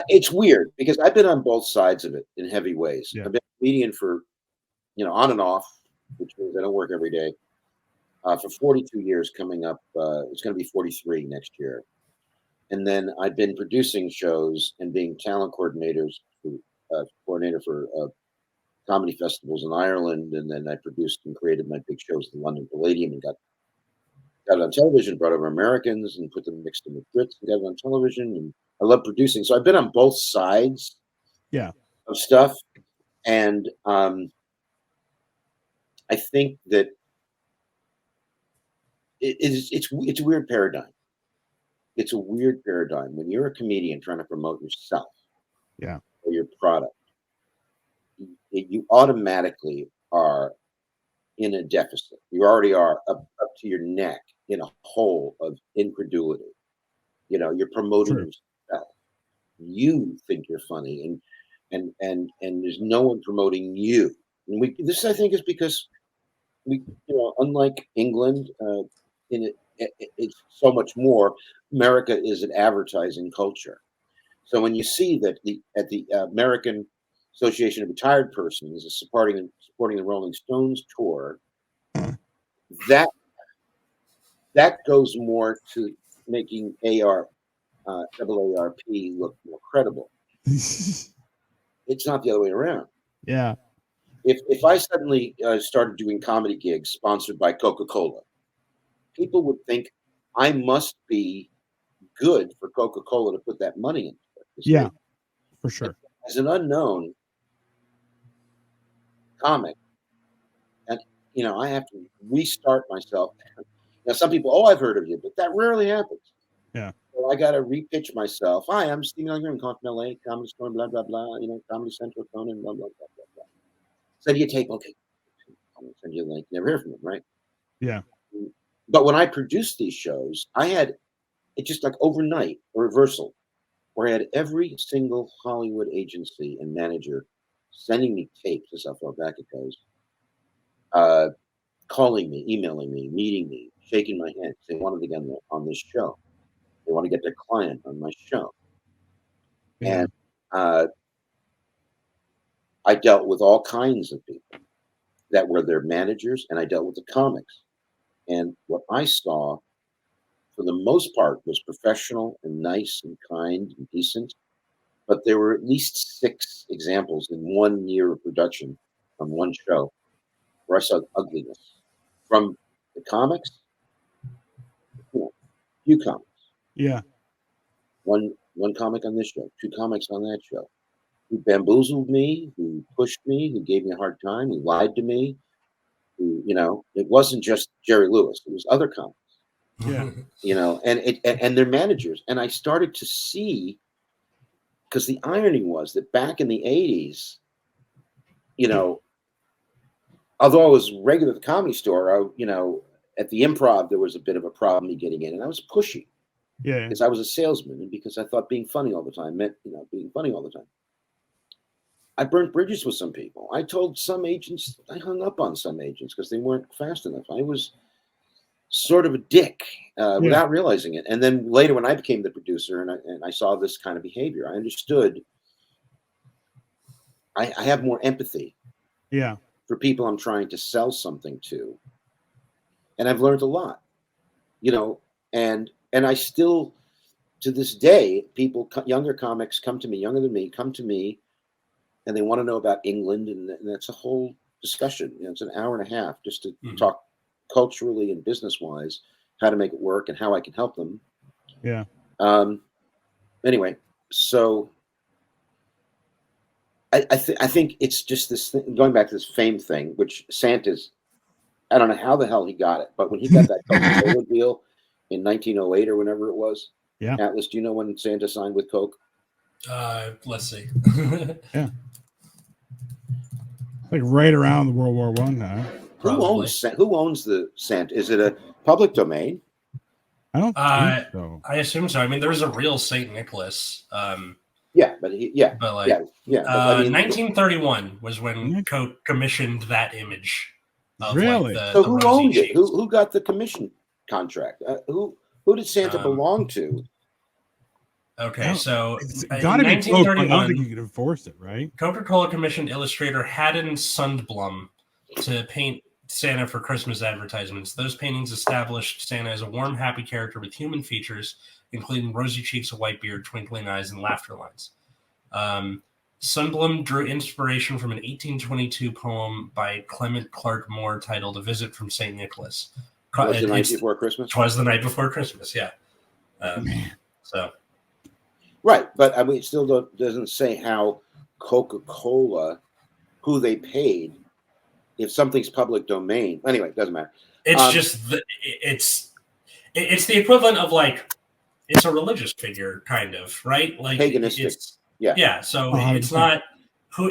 It's weird because I've been on both sides of it in heavy ways. Yeah. I've been a comedian for, on and off, which means I don't work every day. For 42 years coming up. It's going to be 43 next year. And then I've been producing shows and being talent coordinator for comedy festivals in Ireland. And then I produced and created my big shows at the London Palladium and got it on television, brought over Americans and put them mixed in with Brits and got it on television. And I love producing. So I've been on both sides of stuff. And I think that it's a weird paradigm. It's a weird paradigm when you're a comedian trying to promote yourself, or your product. You automatically are in a deficit. You already are up to your neck in a hole of incredulity. You're promoting yourself. You think you're funny, and there's no one promoting you. And this I think is because we, unlike England, it's so much more. America is an advertising culture, So when you see that at the American Association of Retired Persons is supporting the Rolling Stones tour, that goes more to making AARP look more credible. It's not the other way around. Yeah. If I suddenly started doing comedy gigs sponsored by Coca-Cola, people would think I must be good for Coca-Cola to put that money into it. Yeah, for sure. As an unknown comic, and I have to restart myself. Now, some people, I've heard of you, but that rarely happens. Yeah. So I got to repitch myself. Hi, I'm Steve Youngren, calling from LA, Comedy Store, blah blah blah. Comedy Central, Conan, blah blah blah blah blah. Send you a tape, okay? I'm gonna send you a link. Never hear from them, right? Yeah. But when I produced these shows, I had it just like overnight a reversal, where I had every single Hollywood agency and manager sending me tapes. This is how far back it goes. Calling me, emailing me, meeting me, shaking my hand. They wanted to get on this show. They want to get their client on my show. Yeah. And I dealt with all kinds of people that were their managers, and I dealt with the comics. And what I saw, for the most part, was professional and nice and kind and decent. But there were at least 6 examples in 1 year of production on one show where I saw ugliness from the comics. Few comics. Yeah. One comic on this show, 2 comics on that show, who bamboozled me, who pushed me, who gave me a hard time, who lied to me, who, it wasn't just Jerry Lewis, it was other comics. Yeah. And their managers. And I started to see, because the irony was that back in the 80s, although I was regular at the Comedy Store, at the Improv, there was a bit of a problem me getting in, and I was pushy. Yeah. Because I was a salesman, and because I thought being funny all the time meant, being funny all the time. I burnt bridges with some people. I told some agents, I hung up on some agents because they weren't fast enough. I was sort of a dick without realizing it. And then later, when I became the producer and I saw this kind of behavior, I understood. I have more empathy. Yeah. For people I'm trying to sell something to, and I've learned a lot. And I still, to this day, people, younger comics come to me, younger than me, come to me, and they want to know about England, and that's a whole discussion. It's an hour and a half just to talk culturally and business-wise, how to make it work and how I can help them. Yeah. Anyway, so I think it's just this thing, going back to this fame thing, which Santa's, I don't know how the hell he got it, but when he got that Coca-Cola deal in 1908 or whenever it was, Atlas, do you know when Santa signed with Coke? Let's see. Yeah. Like right around the World War I now. Who owns the Santa? Is it a public domain? I don't think so. I assume so. I mean, there's a real Saint Nicholas. Yeah, but 1931 was when Coke commissioned that image. Really? So who owned it? Who got the commission contract? Who did Santa belong to? Okay, so it's got to be Coke, but I don't think you can enforce it, right? Coca-Cola commissioned illustrator Haddon Sundblom to paint Santa for Christmas advertisements. Those paintings established Santa as a warm, happy character with human features, including rosy cheeks, a white beard, twinkling eyes, and laughter lines. Sundblom drew inspiration from an 1822 poem by Clement Clark Moore titled "A Visit from St. Nicholas." Was the night before Christmas? Twas the night before Christmas, yeah. So, right, but I mean, it still doesn't say how Coca-Cola, who they paid, if something's public domain. Anyway, it doesn't matter. It's just it's the equivalent of like it's a religious figure, kind of, right? Like paganistic. Yeah. So it's not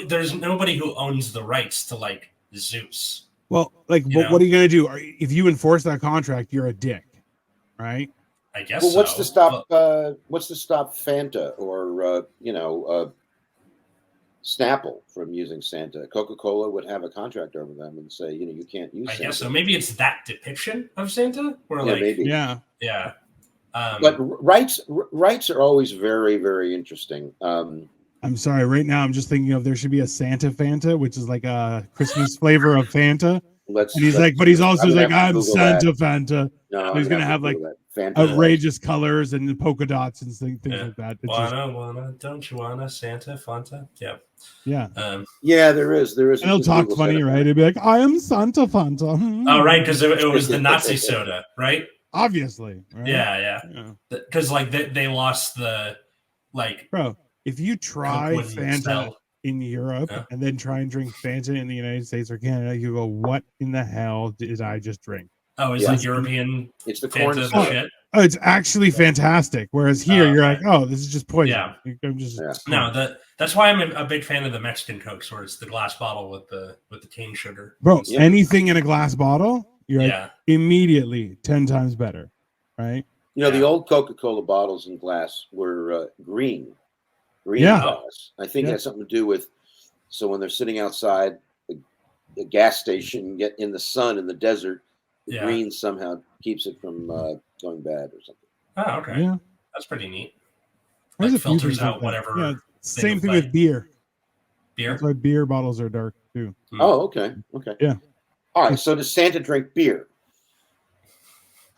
there's nobody who owns the rights to like Zeus. Well, like, what are you going to do? If you enforce that contract, you're a dick, right? I guess. Well, what's to stop? What's to stop Fanta or Snapple from using Santa? Coca-Cola would have a contract over them and say, you can't use. I guess so. Maybe it's that depiction of Santa, or like, maybe. Yeah. But rights are always very, very interesting. I'm sorry. Right now, I'm just thinking of there should be a Santa Fanta, which is like a Christmas flavor of Fanta. And he's like, but he's also like, I'm Santa Fanta. No, he's gonna have like Fanta outrageous colors and polka dots and things like that. Don't you wanna Santa Fanta? Yeah. Yeah. Yeah, there is. And he'll talk funny, right? He'll be like, I am Santa Fanta. Oh, right, because it was the Nazi soda, right? Obviously. Right? Yeah. Because like they lost the like. Bro, if you try Fanta in Europe and then try and drink Fanta in the United States or Canada, you go, what in the hell did I just drink? Oh, it's like European. It's the Fanta corn shit. Oh, it's actually fantastic. Whereas here, you're like, oh, this is just poison. Yeah. I'm just no. That's why I'm a big fan of the Mexican Cokes, where it's the glass bottle with the cane sugar. Bro, anything in a glass bottle, you're like, immediately 10 times better, right? You know, the old Coca-Cola bottles in glass were green glass. I think it has something to do with, so when they're sitting outside a gas station, get in the sun in the desert, the green somehow keeps it from going bad or something. Oh, okay. Yeah. That's pretty neat. There's filters out whatever. Yeah, same thing with beer. Beer? That's why beer bottles are dark too. Oh, okay. Yeah. All right. So does Santa drink beer?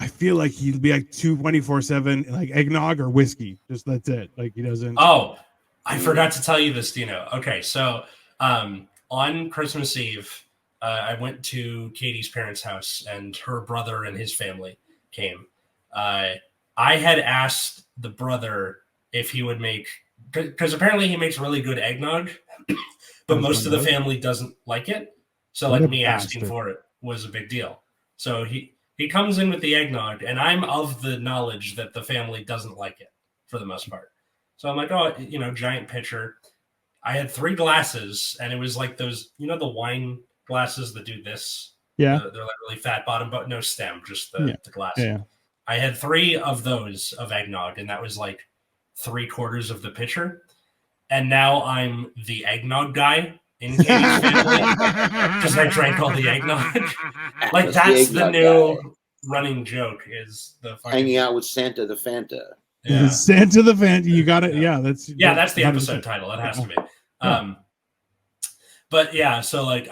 I feel like he'd be like 24/7, like eggnog or whiskey. Just that's it. Like he doesn't. Oh, I forgot to tell you this, Dino. Okay, so on Christmas Eve, I went to Katie's parents' house, and her brother and his family came. I had asked the brother if he would make, because apparently he makes really good eggnog, but most of the family doesn't like it. So like me asking for it was a big deal. So he comes in with the eggnog, and I'm of the knowledge that the family doesn't like it for the most part. So I'm like, oh, giant pitcher. I had 3 glasses, and it was like those, the wine glasses that do this. Yeah. They're like really fat bottom, but no stem, just the glass. Yeah. I had 3 of those of eggnog, and that was like 3/4 of the pitcher. And now I'm the eggnog guy in Katie's family because I drank all the eggnog. Like that's the new running joke is the hanging out with Santa the Fanta. Yeah. Santa the Fanta. You got it. Yeah, that's the episode title. It has to be. But yeah, so like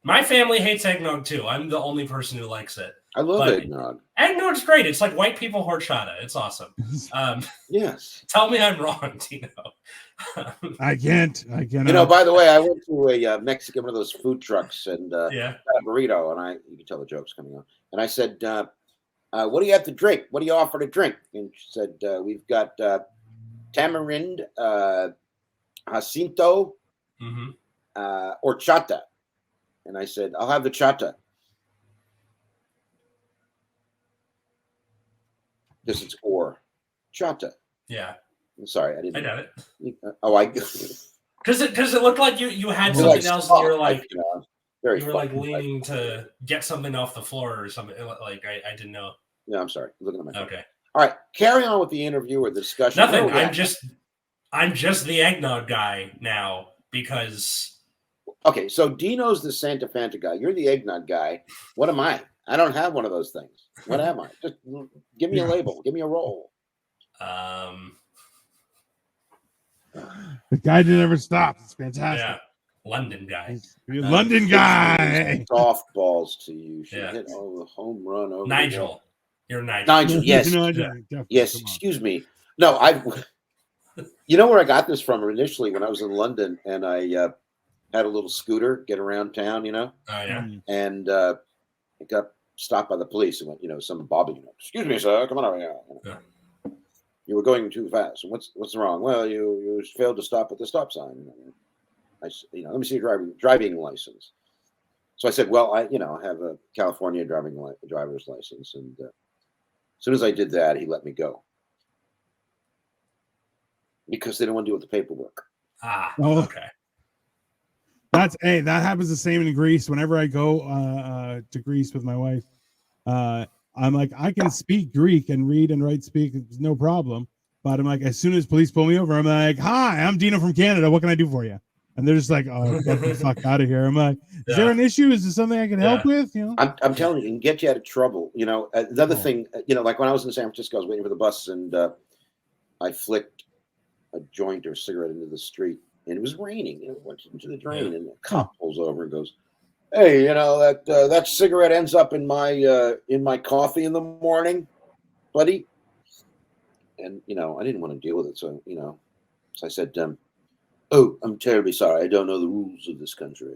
my family hates eggnog too. I'm the only person who likes it. I love eggnog. Eggnog's great. It's like white people horchata. It's awesome. Yes. Tell me I'm wrong, Tino. I can't. By the way, I went to a Mexican, one of those food trucks, and got a burrito, and you can tell the joke's coming on. And I said, what do you have to drink? What do you offer to drink? And she said, we've got tamarind, jacinto, horchata. And I said, I'll have the chata. This is chata. Yeah. I'm sorry, I got it. Because it looked like you had something else, and you were like, leaning to get something off the floor or something. Like I didn't know. Yeah, I'm sorry. Looking at my phone. Okay. All right, carry on with the interview or the discussion. Nothing. I'm just the eggnog guy now because. Okay, so Dino's the Santa Fanta guy. You're the eggnog guy. What am I? I don't have one of those things. What am I? Just give me a label. Give me a role. The guy that never stops. It's fantastic. Yeah. London guy. London guy. Softballs to you. Should hit the home run over Nigel. You're Nigel. Nigel, yes. Yes, excuse me. No, you know where I got this from initially when I was in London and I had a little scooter, get around town, Oh, yeah. And it got stopped by the police and went, some Bobby, excuse me, sir, come on over here. Yeah. You were going too fast. What's wrong? Well, you failed to stop at the stop sign. Let me see your driving license. So I said, well, I have a California driver's license. And as soon as I did that, he let me go. Because they don't want to deal with the paperwork. Okay. That happens the same in Greece. Whenever I go to Greece with my wife, I'm like, I can speak Greek and read and write speak, no problem. But I'm like, as soon as police pull me over, I'm like, hi, I'm Dino from Canada. What can I do for you? And they're just like, oh, get the fuck out of here. I'm like, is there an issue? Is there something I can help with? You know, I'm telling you, it can get you out of trouble. You know, another thing, you know, like when I was in San Francisco, I was waiting for the bus and I flicked a joint or cigarette into the street and it was raining. You know, it went into the drain and the cop pulls over and goes, "Hey, you know, that cigarette ends up in my coffee in the morning, buddy." And, you know, I didn't want to deal with it. So, you know, so I said, "Oh, I'm terribly sorry. I don't know the rules of this country."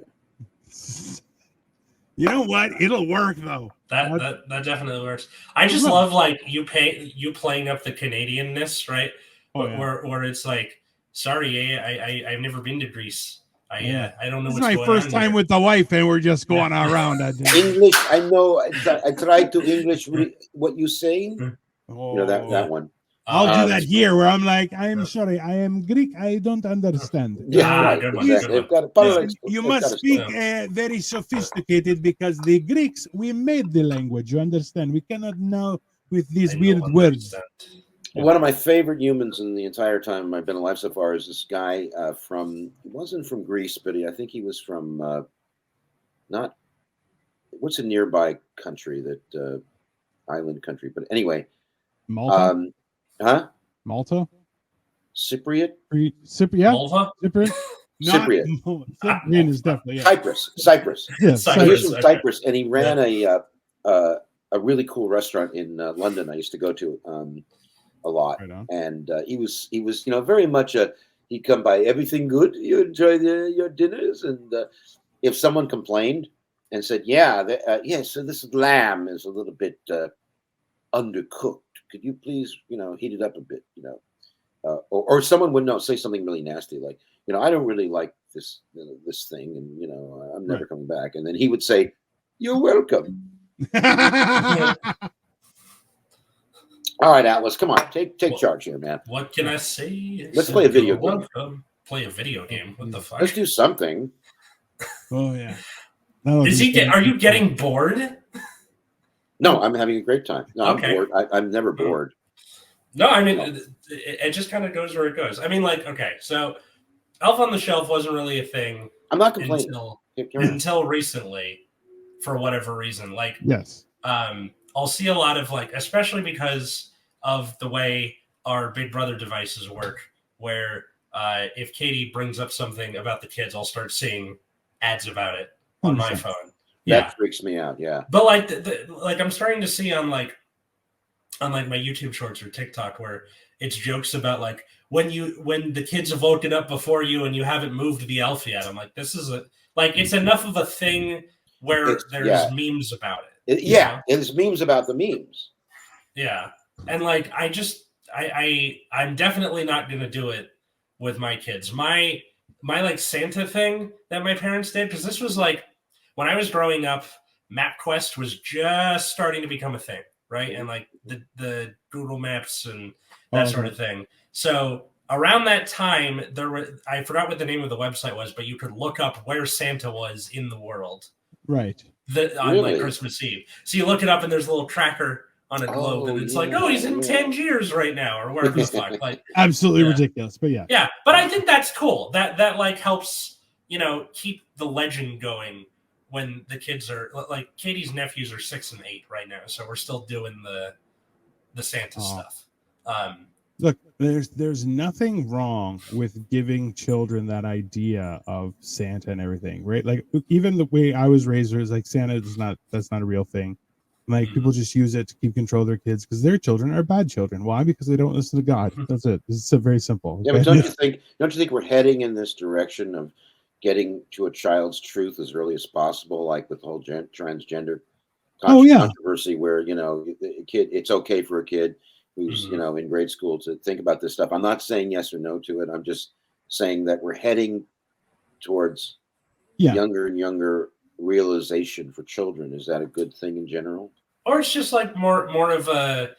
You know what? It'll work though. That definitely works. I just love like you playing up the Canadianness, right? Where it's like, sorry, I've never been to Greece. I don't know. This is my first time with the wife, and we're just going around. English. I know. I tried to English what you saying. Oh, you know that one. I'll do that here, where I'm like, I am sorry, I am Greek. I don't understand. Yeah, right. Exactly. You must speak very sophisticated because the Greeks, we made the language. You understand? We cannot now with these weird words. One of my favorite humans in the entire time I've been alive so far is this guy he wasn't from Greece, but I think he was from what's a nearby country that island country, but anyway. Malta? Malta? Cypriot? Malta? Cypriot? Cypriot is definitely Cyprus. Yes, he was from Cyprus, and he ran a really cool restaurant in London. I used to go to a lot, and he was you know very much he'd come by. Everything good? You enjoy your dinners? And if someone complained and said, so this lamb is a little bit undercooked. Could you please, you know, heat it up a bit, you know, or someone would say something really nasty, like, you know, I don't really like this, this thing, and you know, I'm never coming back. And then he would say, "You're welcome." All right, Atlas, come on, take charge here, man. What can I say? Let's play a video game. Play a video game. What the fuck? Let's do something. Oh yeah. Are you getting bored? No, I'm having a great time. No, I'm bored. I'm never bored. No, I mean, it just kind of goes where it goes. I mean, like, okay, so Elf on the Shelf wasn't really a thing. I'm not complaining. Until recently, for whatever reason. Like, yes. I'll see a lot of, like, especially because of the way our Big Brother devices work, where if Katie brings up something about the kids, I'll start seeing ads about it on my phone. That freaks me out. Yeah. But like, like I'm starting to see on my YouTube shorts or TikTok where it's jokes about like when the kids have woken up before you and you haven't moved the elf yet. I'm like, this is it's enough of a thing where there's memes about it. There's memes about the memes. Yeah. And like, I'm definitely not going to do it with my kids. My like Santa thing that my parents did, because this was like, when I was growing up, MapQuest was just starting to become a thing, right? And like the Google Maps and that sort of thing. So around that time, I forgot what the name of the website was, but you could look up where Santa was in the world. Right. On like Christmas Eve. So you look it up and there's a little tracker on a globe and it's like, he's in Tangiers right now or wherever the fuck. Like absolutely ridiculous, but yeah. Yeah, but I think that's cool. That like helps, you know, keep the legend going. When the kids are like Katie's nephews are 6 and 8 right now, so we're still doing the Santa stuff. Look, there's nothing wrong with giving children that idea of Santa and everything, right? Like even the way I was raised was like Santa that's not a real thing. Like people just use it to keep control of their kids because their children are bad children. Why? Because they don't listen to God. That's it. It's very simple. Yeah, but don't you think we're heading in this direction of getting to a child's truth as early as possible, like with the whole transgender controversy, where, you know, the kid, it's okay for a kid who's, you know, in grade school to think about this stuff. I'm not saying yes or no to it. I'm just saying that we're heading towards younger and younger realization for children. Is that a good thing in general? Or it's just like more of a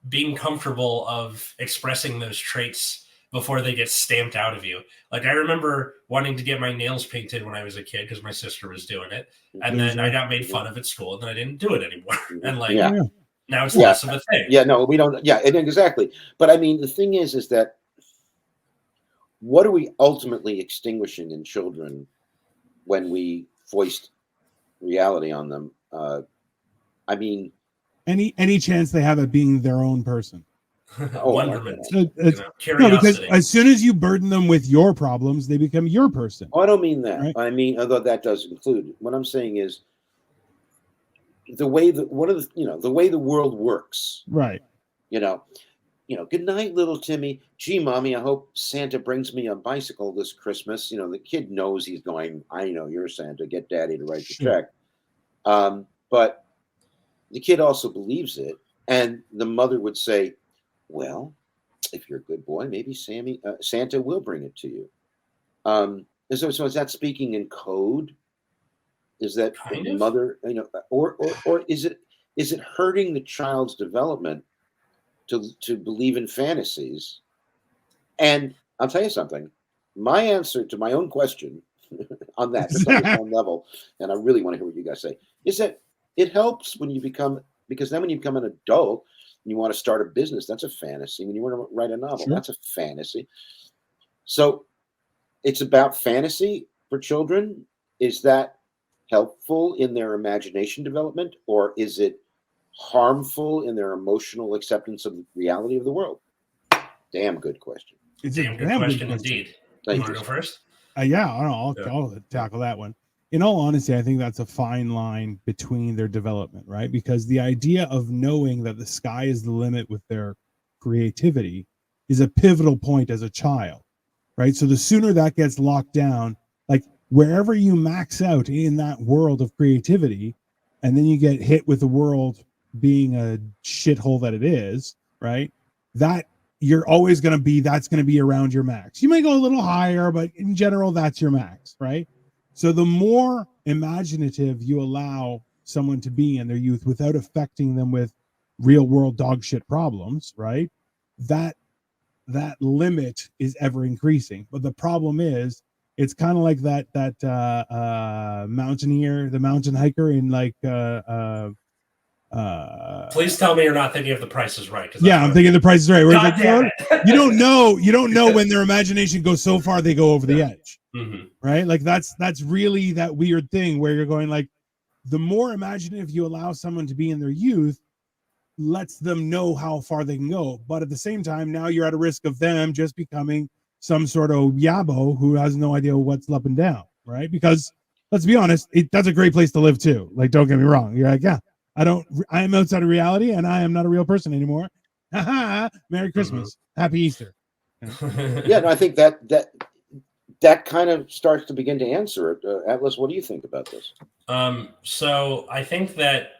being comfortable of expressing those traits before they get stamped out of you. Like I remember wanting to get my nails painted when I was a kid because my sister was doing it. And then I got made fun of at school and then I didn't do it anymore. And like, now it's less of a thing. Yeah, no, we don't. Yeah, exactly. But I mean, the thing is that what are we ultimately extinguishing in children when we foist reality on them? I mean, any chance they have of being their own person. Wonderment, curiosity. No, because as soon as you burden them with your problems, they become your person. Oh, I don't mean that. Right? I mean, although that does include. What I'm saying is the way that the way the world works. Right. Good night, little Timmy. Gee, Mommy, I hope Santa brings me a bicycle this Christmas. The kid knows he's going, I know you're Santa. Get Daddy to write the check. But the kid also believes it. And the mother would say, well, if you're a good boy, maybe Santa will bring it to you. So is that speaking in code? Is that the mother, or is it hurting the child's development to believe in fantasies? And I'll tell you something. My answer to my own question on that, just on the own level, and I really want to hear what you guys say, is that it helps when you become, because then when you become an adult and you want to start a business, that's a fantasy. When you want to write a novel, that's a fantasy. So it's about fantasy for children. Is that helpful in their imagination development, or is it harmful in their emotional acceptance of the reality of the world? Damn good question. It's a damn good question indeed. You want to go first? Yeah, I'll tackle that one. In all honesty, I think that's a fine line between their development, right? Because the idea of knowing that the sky is the limit with their creativity is a pivotal point as a child, right? So the sooner that gets locked down, like wherever you max out in that world of creativity, and then you get hit with the world being a shithole that it is, right? That you're always going to be, that's going to be around your max. You may go a little higher, but in general, that's your max, right? So the more imaginative you allow someone to be in their youth without affecting them with real world dog shit problems, right? That limit is ever increasing. But the problem is, it's kind of like that mountaineer, the mountain hiker in like please tell me you're not thinking of The Price is Right. Yeah, I'm thinking The Price is Right. Where like, you don't know when their imagination goes so far they go over the edge, right? Like that's really that weird thing where you're going like, the more imaginative you allow someone to be in their youth, lets them know how far they can go. But at the same time, now you're at a risk of them just becoming some sort of yabo who has no idea what's up and down, right? Because let's be honest, that's a great place to live too. Like, don't get me wrong. You're like, yeah, I am outside of reality and I am not a real person anymore. Merry Christmas. Happy Easter. Yeah, no, I think that kind of starts to begin to answer it. Atlas, what do you think about this? So I think that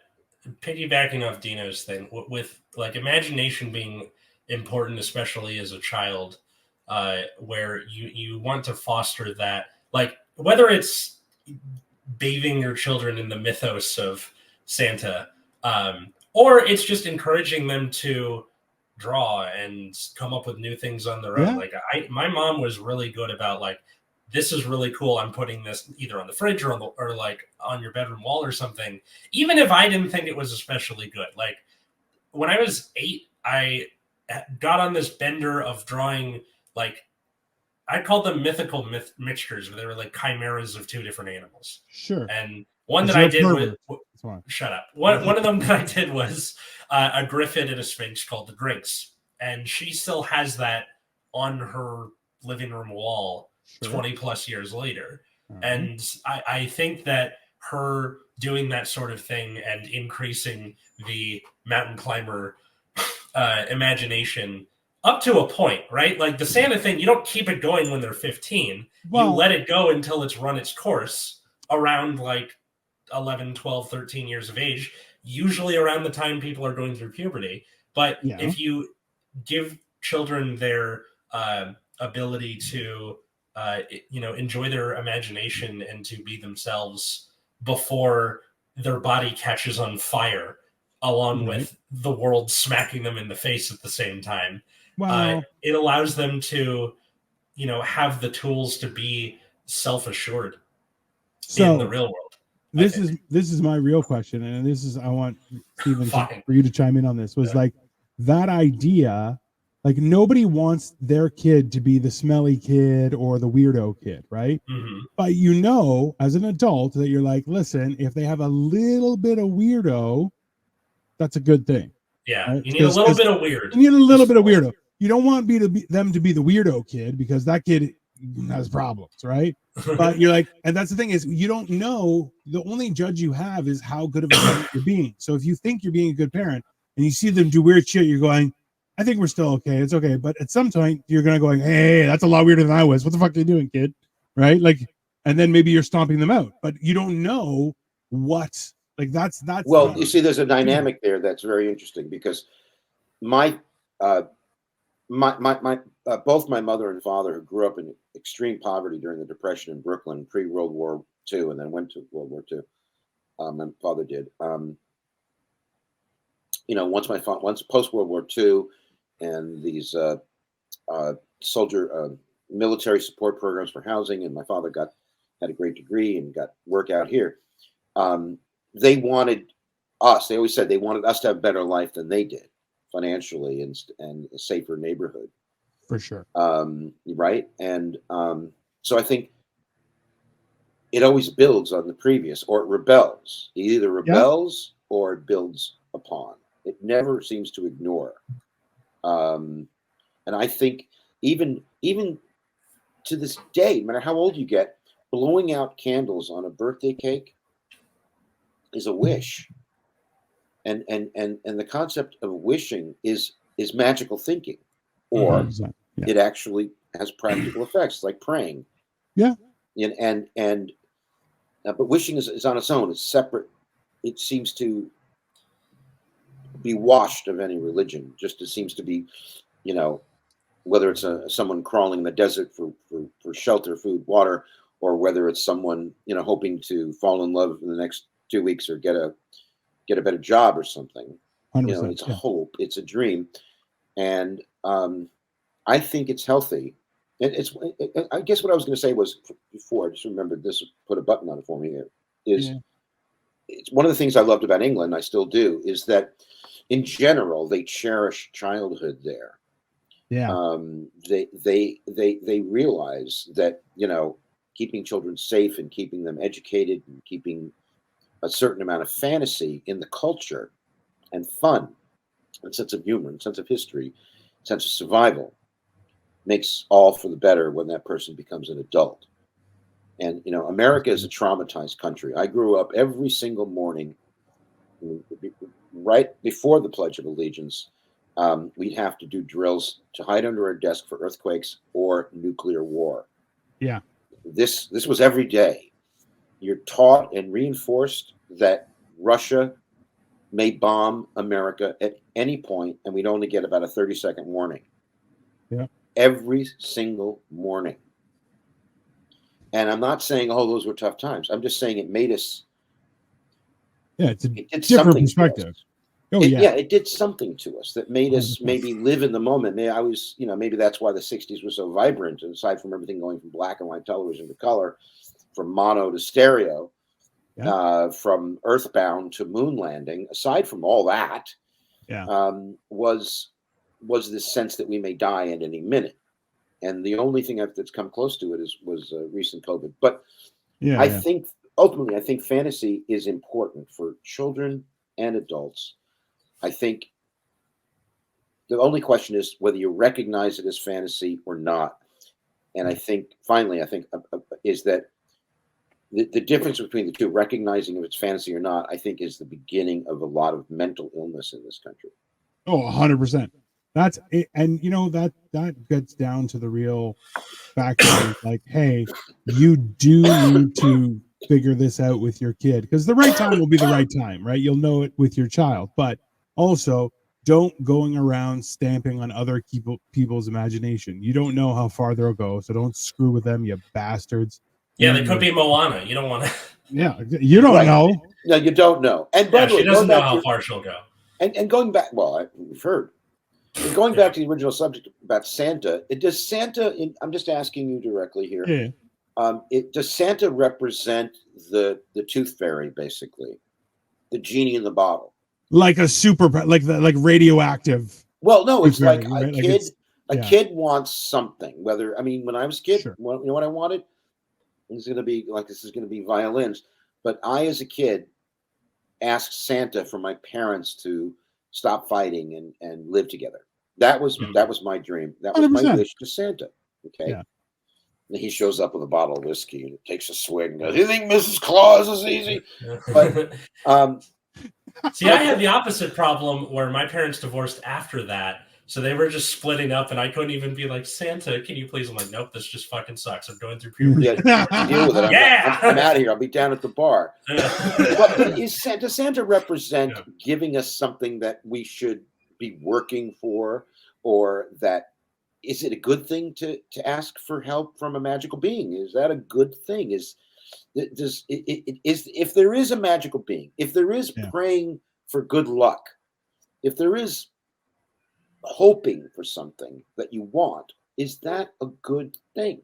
piggybacking off Dino's thing, with like imagination being important, especially as a child, where you want to foster that, like whether it's bathing your children in the mythos of Santa, or it's just encouraging them to draw and come up with new things on their own. Like my mom was really good about like, this is really cool. I'm putting this either on the fridge or like on your bedroom wall or something. Even if I didn't think it was especially good. Like when I was 8, I got on this bender of drawing, like I called them mythical mixtures, where they were like chimeras of 2 different animals. Sure. And one that I did was shut up. One of them that I did was a griffin and a sphinx called the Drinks, and she still has that on her living room wall 20 plus years later. And I think that her doing that sort of thing and increasing the mountain climber imagination up to a point, right? Like the Santa thing, you don't keep it going when they're 15. You let it go until it's run its course around like 11, 12, 13 years of age, usually around the time people are going through puberty. But if you give children their ability to enjoy their imagination and to be themselves before their body catches on fire, along with the world smacking them in the face at the same time, it allows them to, have the tools to be self-assured in the real world. This is my real question, and I want Stephen for you to chime in on this. Was like that idea Like nobody wants their kid to be the smelly kid or the weirdo kid, right? Mm-hmm. But you know, as an adult, that you're like, listen, if they have a little bit of weirdo, that's a good thing. Yeah, right? you need a little bit of weird. You need a little bit of weirdo. You don't want them to be the weirdo kid because that kid has problems, right? But you're like, and that's the thing is, you don't know. The only judge you have is how good of a parent you're being. So if you think you're being a good parent and you see them do weird shit, you're going, I think we're still okay. It's okay. But at some point, you're gonna go, hey, that's a lot weirder than I was. What the fuck are you doing, kid? Right? Like, and then maybe you're stomping them out, but you don't know what. Like that's. Well, you see, there's a dynamic there that's very interesting because my both my mother and father, who grew up in extreme poverty during the Depression in Brooklyn, pre-World War II, and then went to World War II. My father did. Once post World War II, and these military support programs for housing, and my father had a great degree and got work out here. They wanted us. They always said they wanted us to have a better life than they did, financially and a safer neighborhood. For sure. Right. And so I think it always builds on the previous, or it rebels. It either rebels or it builds upon. It never seems to ignore. And I think even to this day, no matter how old you get, blowing out candles on a birthday cake is a wish. And the concept of wishing is magical thinking, or it actually has practical effects, like praying. Yeah. But wishing is on its own. It's separate. It seems to be washed of any religion. Just it seems to be, whether it's someone crawling in the desert for shelter, food, water, or whether it's someone hoping to fall in love in the next 2 weeks or get a better job or something. It's a hope, it's a dream, and I think it's healthy. And I guess what I was going to say was before. I just remembered this. Put a button on it for me. It's one of the things I loved about England. I still do. Is that in general they cherish childhood there. Yeah. They realize that keeping children safe and keeping them educated and keeping a certain amount of fantasy in the culture and fun and sense of humor and sense of history, sense of survival makes all for the better when that person becomes an adult. And America is a traumatized country. I grew up every single morning, right before the Pledge of Allegiance, we'd have to do drills to hide under a desk for earthquakes or nuclear war. Yeah. This was every day. You're taught and reinforced that Russia may bomb America at any point, and we'd only get about a 30-second warning. Yeah. Every single morning. And I'm not saying, those were tough times. I'm just saying it made us. Yeah, it's a different perspective. It did something to us that made us maybe live in the moment. Maybe that's why the 60s were so vibrant, and aside from everything going from black and white television to color, from mono to stereo, from Earthbound to moon landing, aside from all that, was this sense that we may die at any minute. And the only thing that's come close to it was recent COVID. But I think ultimately, fantasy is important for children and adults. I think the only question is whether you recognize it as fantasy or not. And I think finally, is that the difference between the two, recognizing if it's fantasy or not, I think is the beginning of a lot of mental illness in this country. Oh, 100%. That's it. And that gets down to the real fact of like, hey, you do need to figure this out with your kid, because the right time will be the right time, right? You'll know it with your child, but also don't going around stamping on other people's imagination. You don't know how far they'll go, so don't screw with them, you bastards. Yeah, they could be Moana. You don't want to. Yeah, you don't know. No, you don't know. And by the way, she doesn't know how far she'll go. And going back, we've heard. And going back to the original subject about Santa, does Santa? I'm just asking you directly here. Yeah. Does Santa represent the tooth fairy, basically, the genie in the bottle, like a super, like radioactive? Well, no, it's like a right? kid. Like a kid wants something. Whether when I was a kid, Sure. you know what I wanted? This is going to be violins. But I, as a kid, asked Santa for my parents to stop fighting and live together. That was my dream. That was 100%. my wish to Santa. Okay. Yeah. And he shows up with a bottle of whiskey and takes a swig and goes, "You think Mrs. Claus is easy?" But see, I had the opposite problem where my parents divorced after that. So they were just splitting up, and I couldn't even be like, Santa, can you please? I'm like, nope, this just fucking sucks. I'm going through puberty. Yeah, deal with it. I'm out of here. I'll be down at the bar. But does Santa represent giving us something that we should be working for, or that is it a good thing to ask for help from a magical being? Is that a good thing? If there is a magical being, if there is praying for good luck, if there is hoping for something that you want, is that a good thing?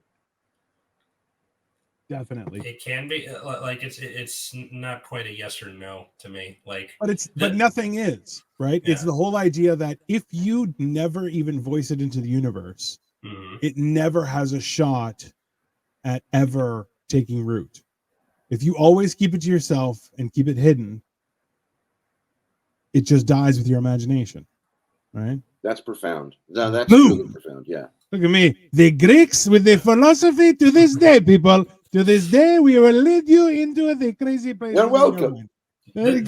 Definitely. It can be like it's not quite a yes or no to me. Like, but nothing is, right? It's the whole idea that if you never even voice it into the universe, it never has a shot at ever taking root. If you always keep it to yourself and keep it hidden, it just dies with your imagination, right? That's profound. No, that's really profound. Yeah. Look at me. The Greeks with the philosophy to this day, people. To this day, we will lead you into the crazy place. You're welcome. This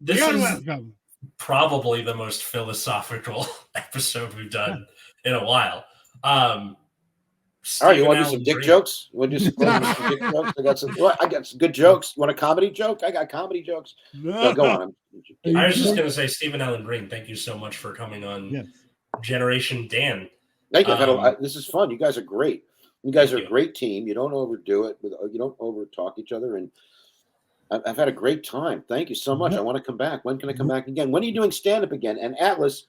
is welcome. Probably the most philosophical episode we've done in a while. All right, you want to do some dick jokes? You want to do some dick jokes? I got some good jokes. You want a comedy joke? I got comedy jokes. No, go on. I was just going to say, Stephen Allen Green, thank you so much for coming on Generation Dan. Thank you. This is fun. You guys are great. You guys are a great team. You don't overdo it. You don't overtalk each other. And I've had a great time. Thank you so much. I want to come back. When can I come back again? When are you doing stand-up again? And Atlas,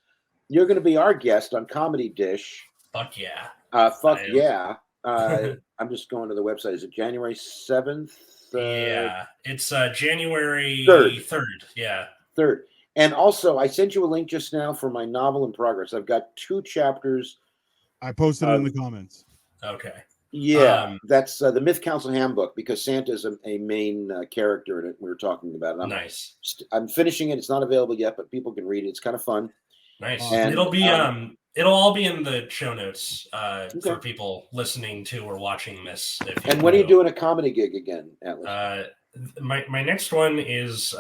you're going to be our guest on Comedy Dish. Fuck yeah. Yeah. I'm just going to the website. Is it January 7th? Yeah. It's January 3rd. Yeah. 3rd. And also, I sent you a link just now for my novel in progress. I've got 2 chapters. I posted it in the comments. Okay. Yeah. That's the Myth Council Handbook, because Santa's a main character in it. We were talking about it. Nice. I'm finishing it. It's not available yet, but people can read it. It's kind of fun. Nice. And it'll all be in the show notes for people listening to or watching this. And when are you doing a comedy gig again, Atlas? My next one is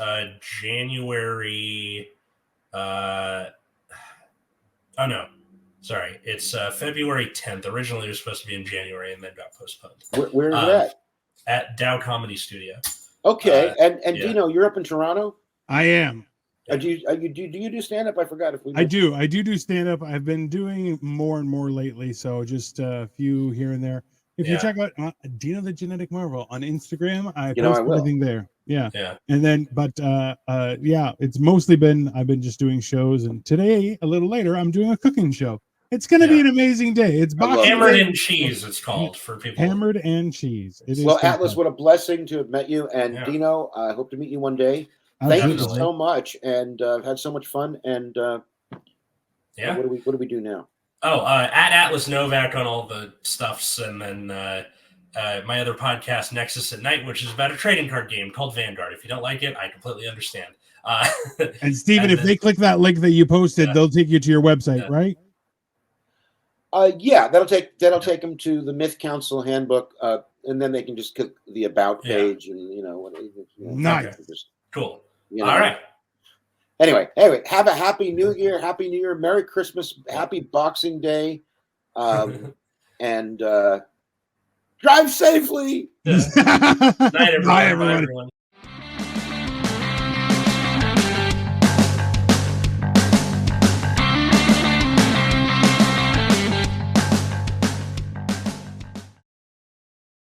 January. Sorry, it's February 10th. Originally, it was supposed to be in January, and then got postponed. Where is that? At Dow Comedy Studio. Okay, and Dino, you're up in Toronto. I am. Do you do stand up? I forgot if we. I do stand up. I've been doing more and more lately, so just a few here and there. If you check out Dino the Genetic Marvel on Instagram, I post everything there. Yeah. And then, it's mostly been I've been just doing shows, and today a little later I'm doing a cooking show. It's going to be an amazing day. It's Hammered and Cheese. It's called for people. Hammered and Cheese. It is Atlas, what a blessing to have met you, and Dino, I hope to meet you one day. Thank you so much, and I've had so much fun. And what do we do now? At Atlas Novak on all the stuffs, and then my other podcast, Nexus at Night, which is about a trading card game called Vanguard. If you don't like it, I completely understand. And Steven, if they click that link that you posted, they'll take you to your website, right? That'll take them to the Myth Council Handbook, and then they can just click the About page, and nice, cool. All right. Anyway, have a happy New Year, Merry Christmas, Happy Boxing Day, and drive safely. Night, everyone. Bye, everyone.